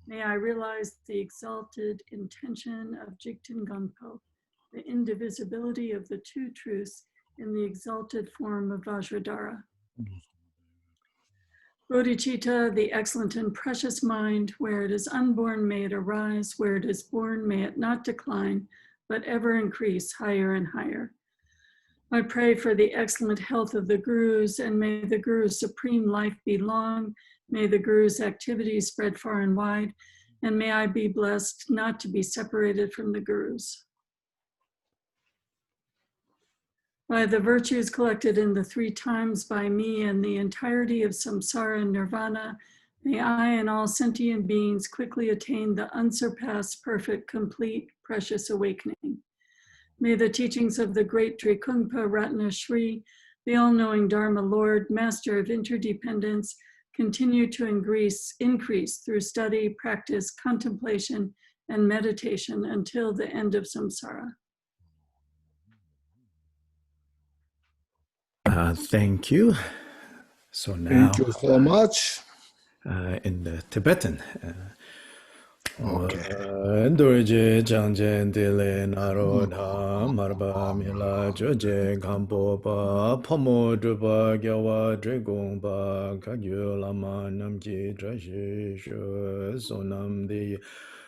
may I realize the exalted intention of Jigten Gonpo, the indivisibility of the 2 truths in the exalted form of Vajradhara. Bodhicitta, the excellent and precious mind, where it is unborn, may it arise, where it is born, may it not decline, but ever increase higher and higher. I pray for the excellent health of the Gurus, and may the Guru's supreme life be long, may the Guru's activities spread far and wide, and may I be blessed not to be separated from the Gurus. By the virtues collected in the 3 times by me and the entirety of samsara and nirvana, may I and all sentient beings quickly attain the unsurpassed, perfect, complete, precious awakening. May the teachings of the great Drikungpa Ratna Shri, the all-knowing Dharma Lord, master of interdependence, continue to increase through study, practice, contemplation, and meditation until the end of samsara. Thank you. So now, Thank you so much. in the Tibetan. Okay. Dorje Changjen Dile Narodha Marba Mila Joje Gampopa Pomo Drupa Gyawa Drigongpa Kagyu Lama Namji Drashi Sonam Di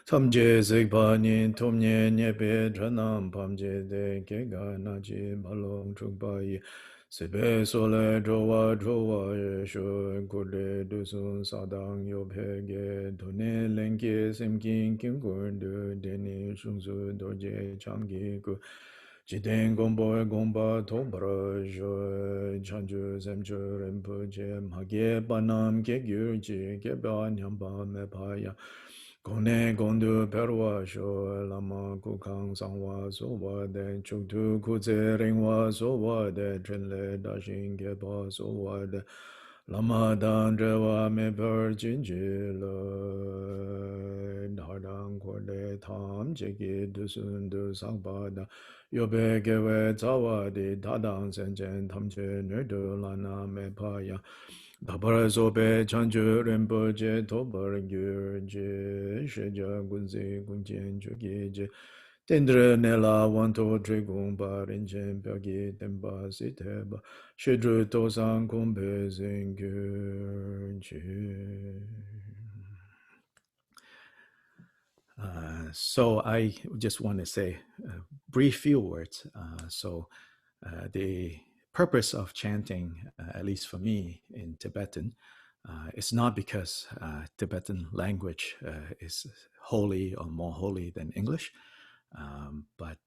Samje Zikpa Nin Tomye Nyepe Dranam Pamje De Kega Naji Balong Trukpa Sebe Sole Drowa Yesho Kurde Dusun Sadang Yobhege Done Lenke Semkin Kimgurdu Deni Shungsu Dorje Chamgi Gu Jiden Gombo Gomba Tobra Jo Chanju Semchu Rinpoche Mage Banam Kegyurji Keba Nyamba Mepaya Gone Gondu Perwa Sho Lama Kukang Sangwa Sowa De Chuktu Kutse Ringwa Sowa De Trinle Dashin Kepa Sowa De Lama Dan Drewa Me Per Jinji Le Dardang Korde Tam Jeki Dusun Du Sangpa Da Yobe Gewe Tsawa Di Tadang Senjen Tamche Nerdu Lana Me Paya Dabara Sobe Chanchu Rinpoche Tobar Gyurje Sheja Gunzi Gunjen Chukije Tendre Nela Wanto Trigung Barinchen Pyagi Temba Siteba Shedru Tosan Kumbe Zingyurje. So I just want to say a brief few words. The purpose of chanting, at least for me in Tibetan, is not because Tibetan language is holy or more holy than English, but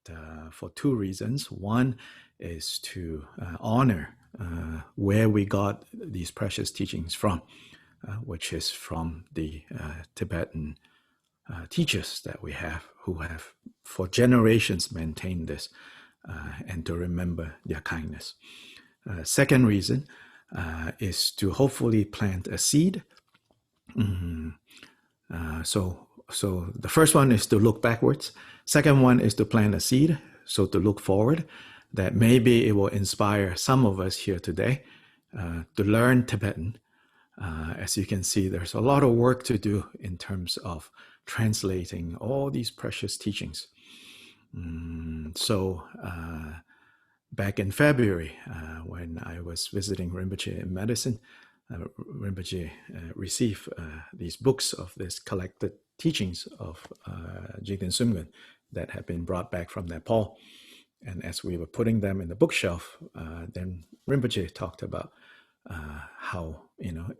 for 2 reasons. One is to honor where we got these precious teachings from, which is from the Tibetan teachers that we have, who have for generations maintained this, and to remember their kindness. Second reason is to hopefully plant a seed. So the first one is to look backwards. Second one is to plant a seed, so to look forward, that maybe it will inspire some of us here today to learn Tibetan. As you can see, there's a lot of work to do in terms of translating all these precious teachings. So back in February, when I was visiting Rinpoche in Medicine, Rinpoche received these books of this collected teachings of Jigten Sumgön that had been brought back from Nepal. And as we were putting them in the bookshelf, then Rinpoche talked about how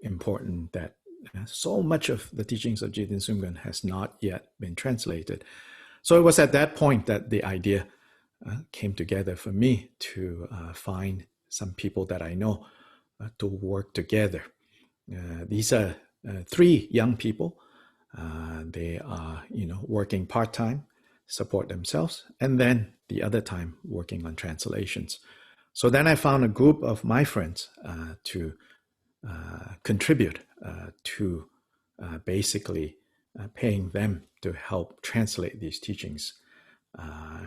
important that so much of the teachings of Jigten Sumgön has not yet been translated. So it was at that point that the idea came together for me to find some people that I know to work together. These are 3 young people. They are, working part-time, support themselves, and then the other time working on translations. So then I found a group of my friends to contribute to basically paying them to help translate these teachings.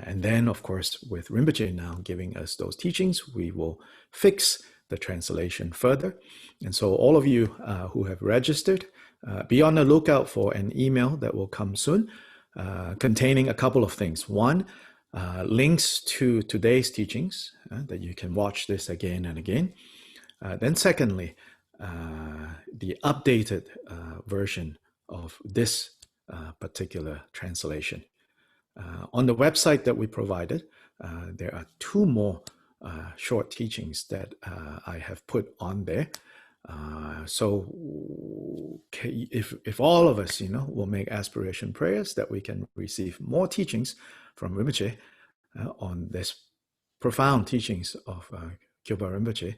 And then, of course, with Rinpoche now giving us those teachings, we will fix the translation further. And so all of you who have registered, be on the lookout for an email that will come soon, containing a couple of things. One, links to today's teachings, that you can watch this again and again. Then secondly, the updated version of this particular translation. On the website that we provided, there are 2 more short teachings that I have put on there. So if all of us, will make aspiration prayers that we can receive more teachings from Rinpoche on this profound teachings of Kyobpa Rinpoche,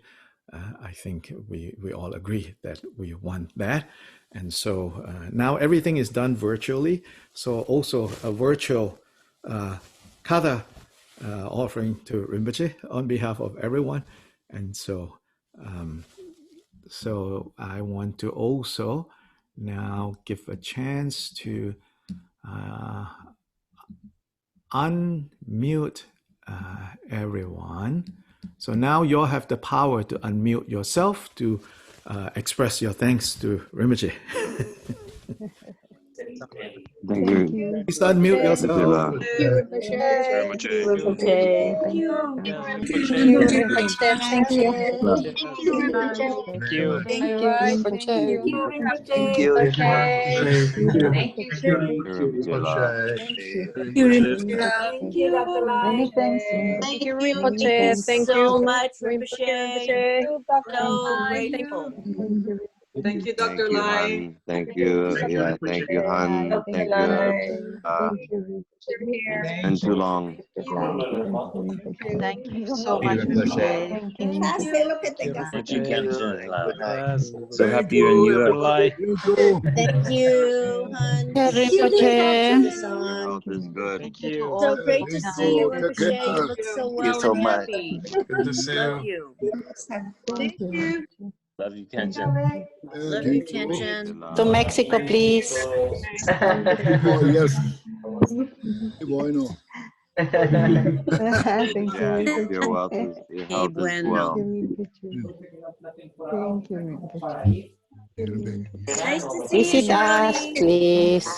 I think we all agree that we want that. And so now everything is done virtually. So also a virtual kata offering to Rinpoche on behalf of everyone. And so so I want to also now give a chance to unmute everyone. So now you all have the power to unmute yourself to express your thanks to Rinpoche. Thank you. Please unmute yourself. Thank you, Rinpoche. Thank you. Thank you, Rinpoche. Thank you. Thank you. Thank you, Rinpoche. Thank you, Thank you, Rinpoche. Thank you, Thank you, Dr. Lai. Thank you, Rinpoche. Thank so you much, Rinpoche. So grateful. Thank you, Dr. Thank you, Lai. Han. Thank you. Yeah, thank you, Han. Thank you. It's been too long. Thank you so much, Rinpoche. Look at the So happy you're in Europe. Thank you, Han. Rinpoche. Your health is good. Thank you. So great to see you, Rinpoche. You look so Thank you well so and much. happy. Good to see Love you. you. Thank you. Love you, Kenshin. Love you, Kenshin. To Mexico, please. Oh, yes. Bueno. Yeah, I hope your health is well. Thank you. Nice to see Visit you, us, Shirley. please.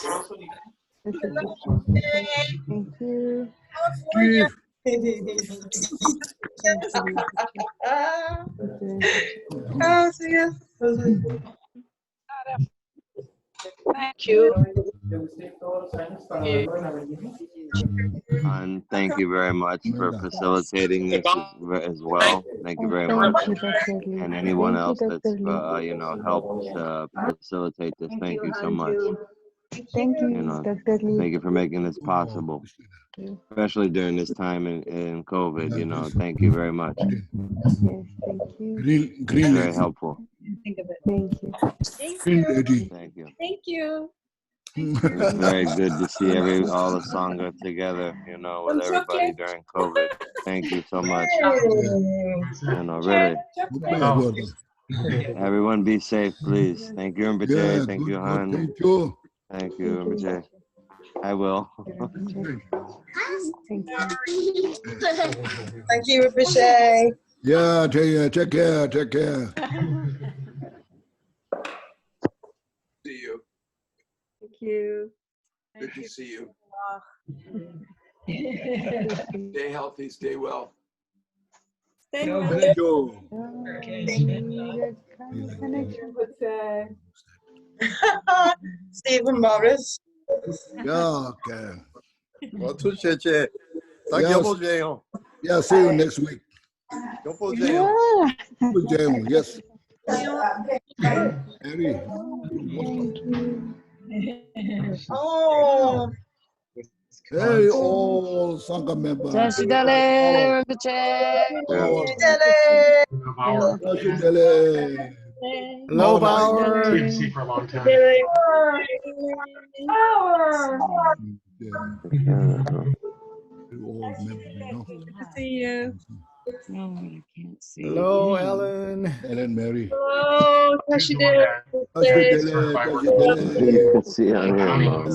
Thank you. And thank you very much for facilitating this as well. Thank you very much. And anyone else that's helped facilitate this, thank you so much. Thank you, Dr. Lee. Thank you for making this possible. especially during this time in COVID. You know, thank you very much. Yes, thank you. Green Very lady. helpful. Thank you. Green lady. Thank you. Thank you. It's very good to see all the Sangha together, you know, with everybody during COVID. Thank you so much. You know, really. Everyone be safe, please. Thank you, Rinpoche. Yeah, Thank good, you, good. Han. Thank you. Thank you, Rinpoche. I will. Thank you. Thank you, Rinpoche. Yeah, take care, take care. See you. Thank you. Good to see you. Stay healthy, stay well. Stay well. Thank you. Stephen Morris. Yeah, okay. Yeah, see you next week. Yes. Harry. Oh, Hey, all Sangha members. Jashidale, Rinpoche. Jashidale. Hello, Power. Jashidale. All members, you know. good to see you. No, I can't see. Hello, Ellen. Ellen Mary. Oh, Jashidale. Jashidale, Jashidale. Good to see you on here, Mom.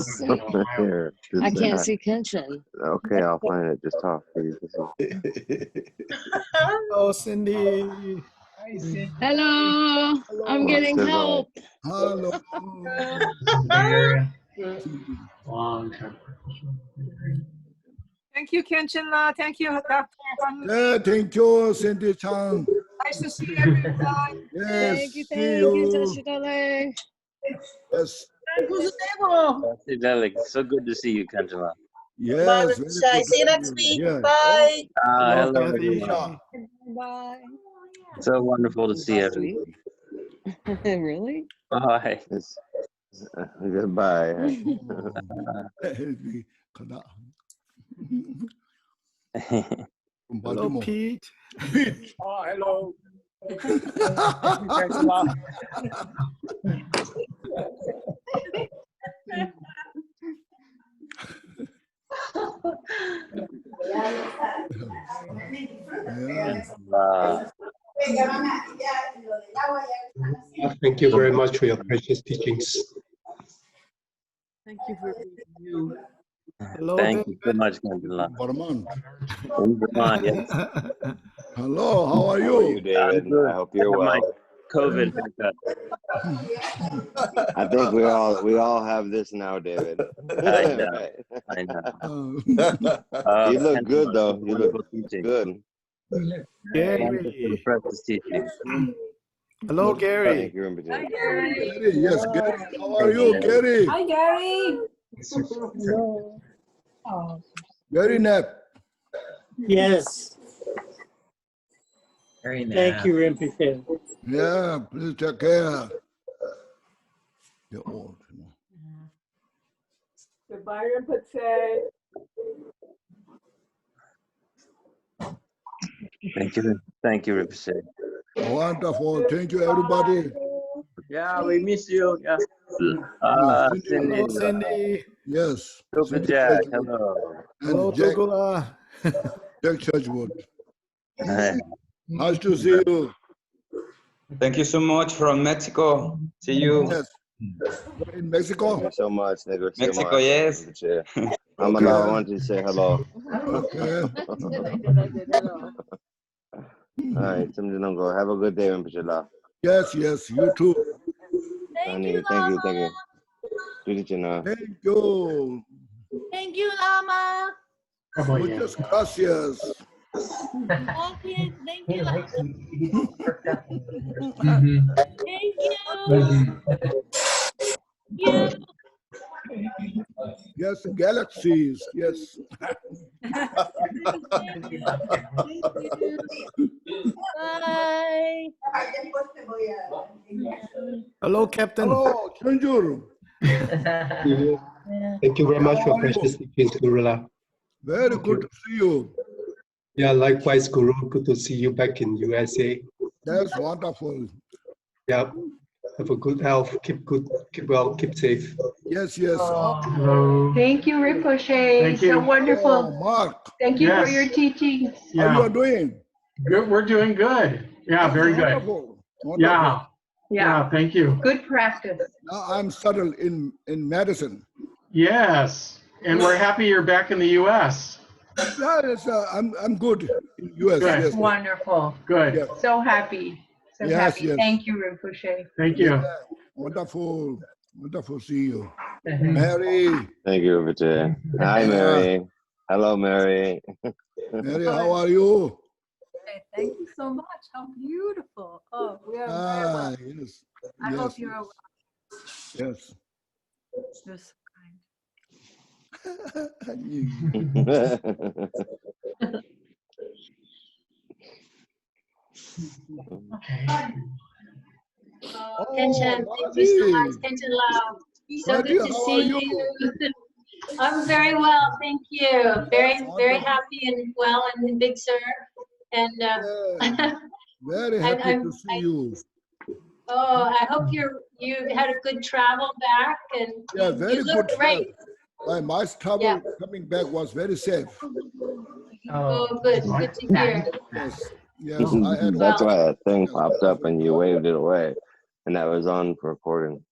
Here, I just say can't hi. see Kenshin. Okay, I'll find it. Just talk, please. Hello, Cindy. Hello. I'm getting Goodbye. help. Hello. Thank you, Kenshin-la. Thank you, Dr. Han. Yeah, thank you, Cindy Chan. Nice to see everyone. Yes, Thank you, see you, you. Jashidale. Yes, So good to see you, Kanjala. yes. Bye, very Rinpoche. good See you to next see week. Yeah. Bye. Hello, Kathy. everyone. Bye. So wonderful to see everyone. Really? Bye. Goodbye. From Hello, Baltimore. Pete. Oh, hello. Thank you very much for your precious teachings. Thank you for being you. Hello, Thank you so David. much, Kanjala. Vermont. In Vermont, yes. Hello, how are How are you, you? David? I'm good. I hope you're My well. COVID haircut. I think we all have this now, David. I know. Right. I know. You look Kanjala, good though. You look wonderful teaching. good. Wonderful, Gary. precious teaching. Hello, Gary. Thank you, Rinpoche. Gary, yes, Gary. How are you, Gary? Hi, Gary. Gary Knapp. Yes. Thank you, Rinpoche. Yeah, please take care. You're old. You know. Goodbye, Rinpoche. Thank you, Rinpoche. Wonderful. Thank you, everybody. Yeah, we miss you. Yeah. Cindy. Cindy. Hello, Cindy. Yes. Super Cindy Jack, Churchwood. hello. Hello, And Jack, Tugula. Jack Churchwood. Nice to see you. Thank you so much from Mexico. See you. Yes. You're in Thank Mexico? you so much, nigga. Mexico, yes. I'm allowed. I want you to say hello. Okay. All right, Simjinongo. Have a good day, Rinpoche. Yes, yes, you too. Thank you, Thank you, Lama. thank you. Thank you. Thank you, Lama. Muchas gracias. Thank you, Lama. Thank you. You. Yes, galaxies. Yes. Bye. Hello, Captain. Hello, Chenjur. Thank you very much for precious teachings, Gurula. Very good to see you. Yeah, likewise, Guru. Good to see you back in USA. That's wonderful. Yeah. Have a good health. Keep good. Keep well. Keep safe. Yes, yes. Hello. Thank you, Rinpoche. Thank So you. Oh, wonderful. Mark, Thank you for Yes. your teachings. how you Yeah. are doing? Good. We're doing good. Yeah, That's very good. wonderful. Wonderful. Yeah. Yeah, Yeah. Thank you. good practice. Now I'm settled in medicine. Yes. And we're happy you're back in the U.S. Yeah, it's, I'm good in US. Good. Yes, Wonderful. Good. yes, So happy. So yes, happy. yes. Thank you, Rinpoche. Thank you. Yeah, wonderful, wonderful to see you, Mary. Thank you, Rinpoche. Hi, Mary. Hello, Mary. Mary, how are you? Okay, thank you so much. How beautiful. Oh, we are very well. Yes, I yes, hope you're well. yes. You're so kind. Okay. Tenchan, thank you so much, Tenchan Lao. So Marty, good to how are see you? you. I'm very well, thank you. Very Wonderful. happy and well and in Big Sur. And Yeah, very happy I'm- to see you. I hope you had a good travel back and Yeah, you very look good. great. My travel coming back was very safe. Oh, good to hear. Yes, yes, I had. That's why that thing popped up and you waved it away. And that was on for recording.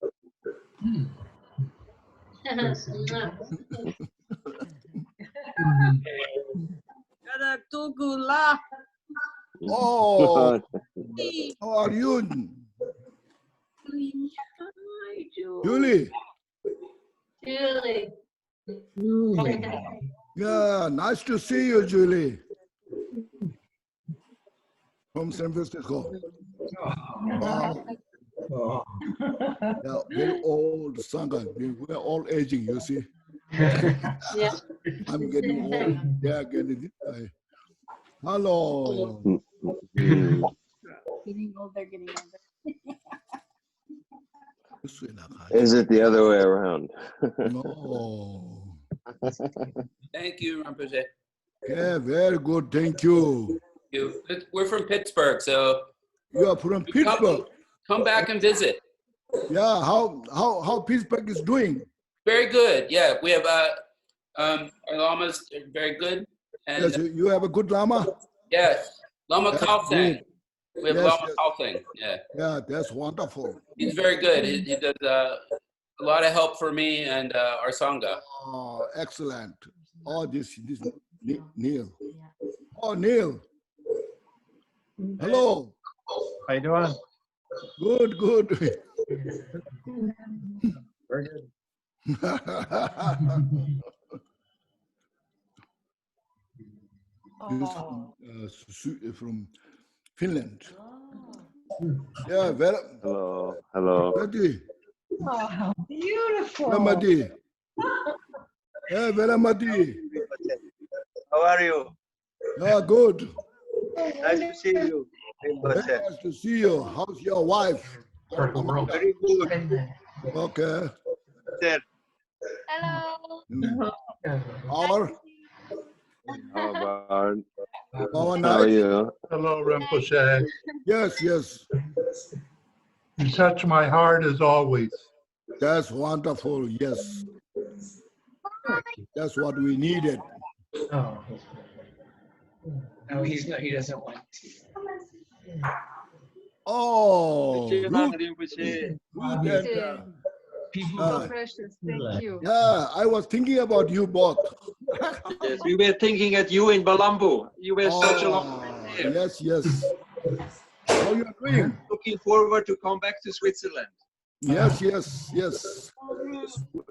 Oh, how are you, Julie? Julie. Yeah, nice to see you, Julie. From San Francisco. Yeah, very old Sangha. We're all aging, you see. Yeah. I'm getting old. They are getting. Hello. Getting older, getting older. Is it the other way around? No. Thank you, Rinpoche. Yeah, very good. Thank you. We're from Pittsburgh, so You are from Pittsburgh. come back and visit. Yeah. How Pittsburgh is doing? Very good. Yeah, we have our lamas are very good. And Yes, you have a good lama. yes, Lama That's Kalthang. good. We have Yes, Lama yes. Kalthang. Yeah, Yeah, that's wonderful. he's very good. He does a lot of help for me and our sangha. Oh, excellent. Oh, this Neil. Oh, Neil. Hello. How you doing? Good, good. Very good. From Finland. Yeah, very. Hello, hello. Mati. Oh, beautiful. Mati. Yeah, very Mati. How are you? Yeah, good. Nice to see you. Very nice to see you. How's your wife? Very good. Okay. Sir. Hello. Our How Our are night. you? Hello, Rinpoche. Yes, yes. You touch my heart as always. That's wonderful. Yes. That's what we needed. Oh. No, he's not. He doesn't want to. Oh, Rinpoche, Ruth, Rinpoche. Ruth and, So precious. Thank you. yeah, I was thinking about you both. Yes, we were thinking at you in Balambu. You were such a long time there. Yes, yes. How you are doing? Looking forward to come back to Switzerland. Yes, yes, yes.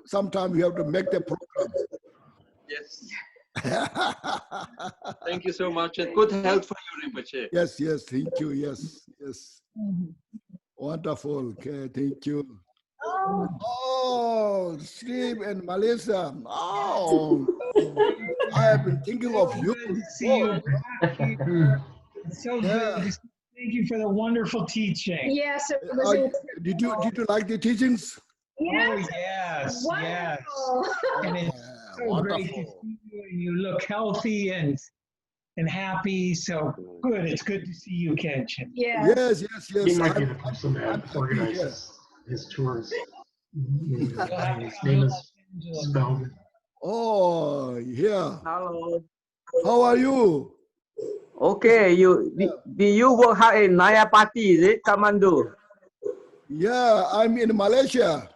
Sometime we have to make the program. Yes. Thank you so much, and good health for you, Rinpoche. Yes, yes, thank you. Yes, yes. Wonderful. Okay, thank you. Oh, Steve and Melissa. Oh, I have been thinking of you. Good to see you back. It's so good. Thank you for the wonderful teaching. Yes, it was. Did you like the teachings? Oh, yes, yes. Wonderful. And it's so great to Wonderful. see you You look healthy and happy. So good. It's good to see you, Kenshin. Yes, yes, He yes. might be the person that organizes his tours. His name is spelled. Oh, yeah. Hello. How are you? Okay, do you work hard in Naya Party, is it, Kamandu? Yeah, I'm in Malaysia.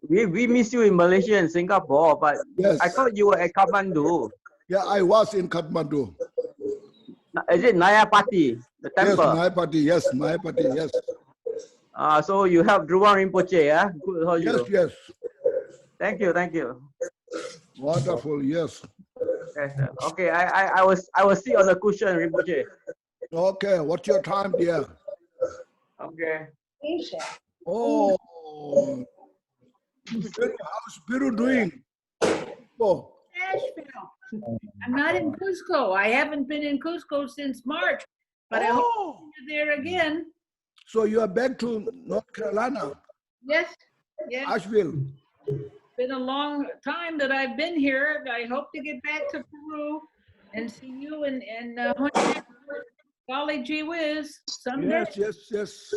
We miss you in Malaysia and Singapore, but Yes. I thought you were at Kathmandu. Yeah, I was in Kathmandu. Is it Naya Party, the temple? Yes, Naya Party. Yes, Naya Party. Yes. So you help Drewang Rinpoche, yeah? Good for you. Yes, yes. Thank you, thank you. Wonderful. Yes. Yes, sir. Okay, I will sit on the cushion, Rinpoche. Okay. What's your time, dear? Okay. Oh. How's Peru doing? Oh. Nashville. I'm not in Cusco. I haven't been in Cusco since March, but I hope to see you there again. So you are back to North Carolina? Yes, yes. Asheville. Been a long time that I've been here. I hope to get back to Peru and see you and golly gee whiz someday. Yes, yes, yes.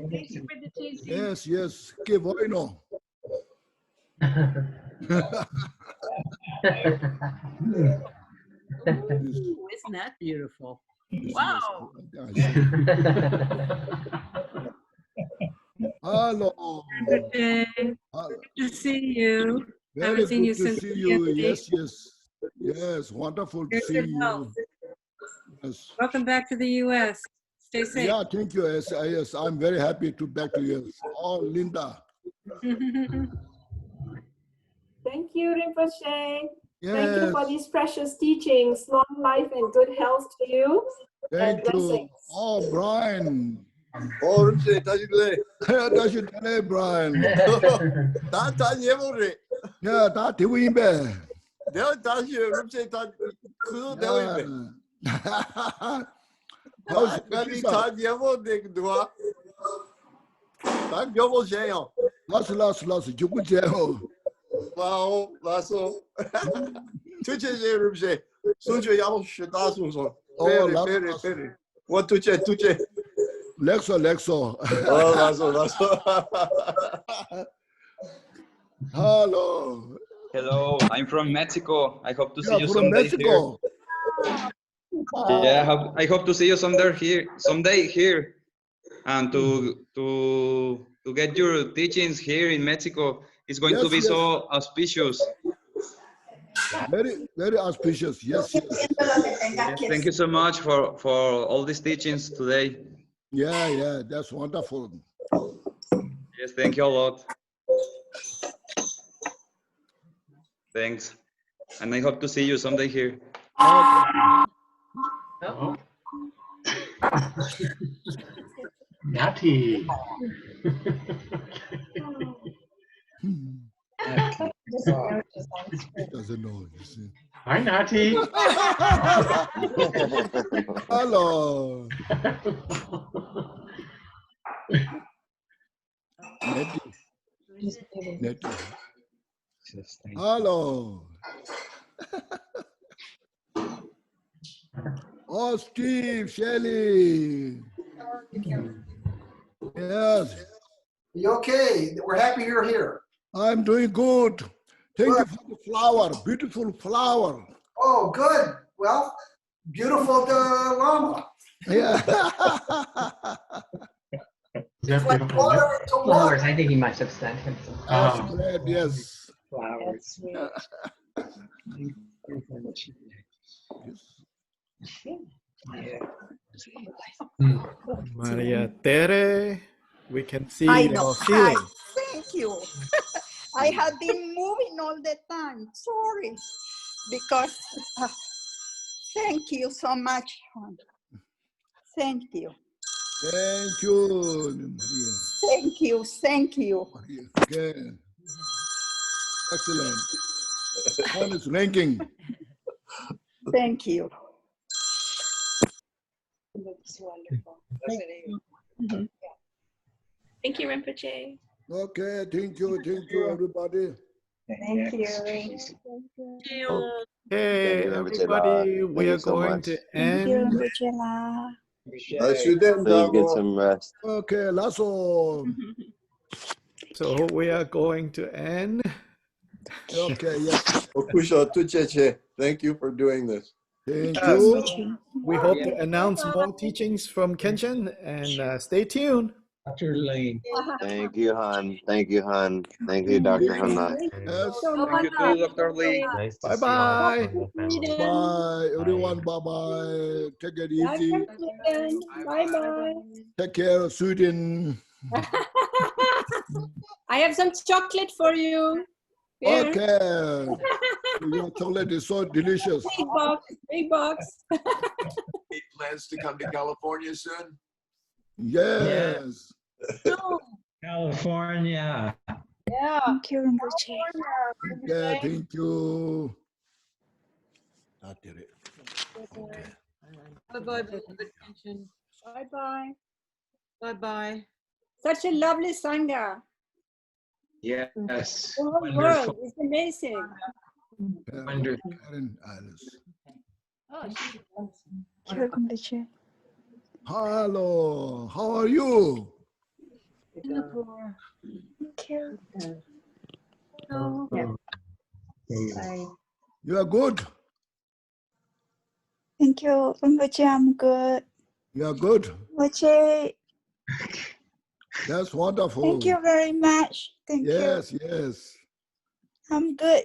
Thank you for the teaching. Yes, yes. Que bueno. Ooh, isn't that beautiful? Wow. Hello. Good to see you. Very Haven't seen you good to since see you. yesterday. Yes, yes. Yes, wonderful to You're see good you. health. Yes. Welcome back to the U.S. Stay safe. Yeah, thank you. Yes, yes, I'm very happy to back to you. Oh, Linda. Thank you, Rinpoche. Thank you Yes. for these precious teachings. Long life and good health to you. Thank and you. blessings. Oh, Brian. Oh, Rinpoche, 다시 그래. 다시 되네, Brian. 다 예보래. 야, 다 되고 있네. 내가 다시 rinpoche 다 그거 되고 있네. 아니 다 예보네 누가? 다 여보세요. 라스 죽으세요. 와우, 라소. 투체제 rinpoche. 소주 야보 쉬다 소소. 베리. 원 투체. 렉소. Oh, 라소. Hello. Hello, I'm from Mexico. I hope to see you from someday Mexico. here. Yeah, I hope to see you someday here, and to get your teachings here in Mexico. It's going to be so auspicious. Very, very auspicious. Yes. Yes, thank you so much for all these teachings today. Yeah, that's wonderful. Yes, thank you a lot. Thanks. And I hope to see you someday here. Natty. Doesn't know. You see. Hi, Natty. Hello. Nettie. Hello. Oh, Steve, Shelly. Yes. You okay? We're happy you're here. I'm doing good. Thank you for the flower, beautiful flower. Oh, good. Well, beautiful llama. Yeah. Like water to Flowers. water. I think he must have sent him some That's great, yes. flowers. Maria Tere, we can see I your know. feeling. Thank you. I have been moving all the time. Sorry. Because thank you so much. Thank you. Thank you, Maria. Thank you. Okay. Excellent. One is ranking. Thank you. Looks wonderful. Doesn't it? Thank you, Rinpoche. Okay, thank you, everybody. Thank you. Okay, everybody, we are going to Thank you, end. Angela. Please get some rest. Okay, lasso. So we are going to end. Okay, yes. Thank you for doing this. Thank Yes. you. We hope to announce more teachings from Kenshin, and stay tuned. Dr. Lane. Thank you, Han. Thank you, Han. Thank you, Dr. Hanna. Yes. Thank you too, Dr. Lee. Nice to Bye-bye. Bye, everyone. Bye-bye. Take it easy. Bye-bye. Take care, Sweden. I have some chocolate for you. Here. Okay. Your chocolate is so delicious. Big box. Big box. He plans to come to California soon. Yes. California. Yeah. Thank you, Rinpoche. Yeah, thank you. I did it. Okay. Bye-bye, good attention. Bye-bye. Bye-bye. Such a lovely Sangha. Yes. The whole Wonderful. world is amazing. Wonderful. Karen Alice. Thank you, Rinpoche. Hello. How are you? Singapore. Thank you. Oh. You are good? Thank you, Rinpoche. I'm good. You are good? Rinpoche, That's wonderful. thank you very much. Thank Yes, you. yes. I'm good.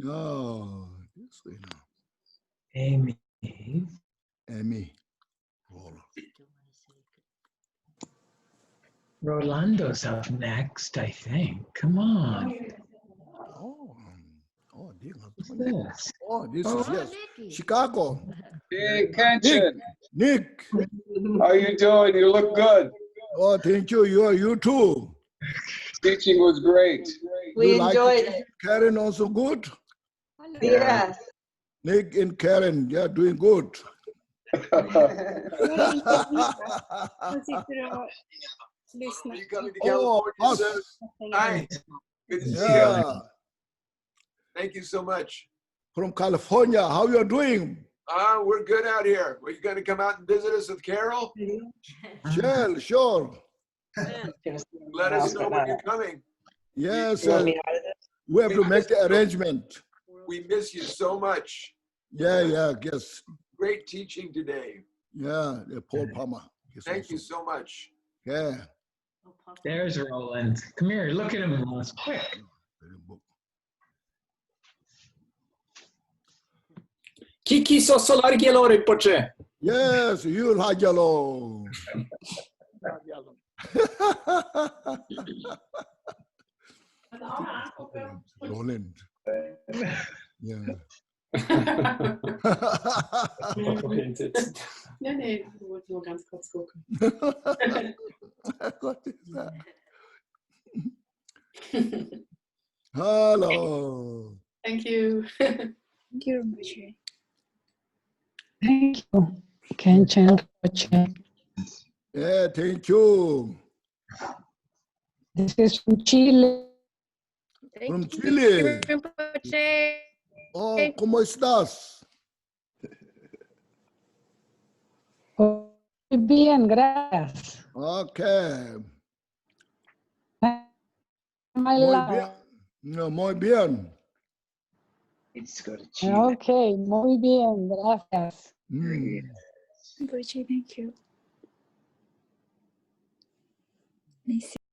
Oh, this way now. Amy. Amy. Rolando's up next, I think. Come on. What's this? Oh, this is yes. Chicago. Hey, Kenshin. Nick. How you doing? You look good. Oh, thank you. You too. Teaching was great. We enjoyed it. Karen also good? Yes. Nick and Karen, they are doing good. Are you coming to Oh, California us. soon? Nice. Good to see you. Yeah. Thank you so much. From California, how you doing? We're good out here. Are you going to come out and visit us with Carol? Sure. Let us know when you're coming. Yes, we have to make the arrangement. We miss you so much. Yeah, yes. Great teaching today. Yeah, Paul Palmer. Thank you so much. Yeah. There's Roland. Come here. Look at him, Roland. Quick. Kiki sosolar gelo Rinpoche. Yes, you'll have yellow. Roland. Yeah. Nee, ich wollte nur ganz kurz gucken. What is that? Hello. Thank you. Thank you, Rinpoche. Thank you, Kenshin. Yeah, thank you. This is from Chile. From Chile. Oh, ¿cómo estás? Muy bien, gracias. Okay. My Muy love. bien. No, muy bien. Okay, muy bien, gracias. Rinpoche, thank you. Let me see.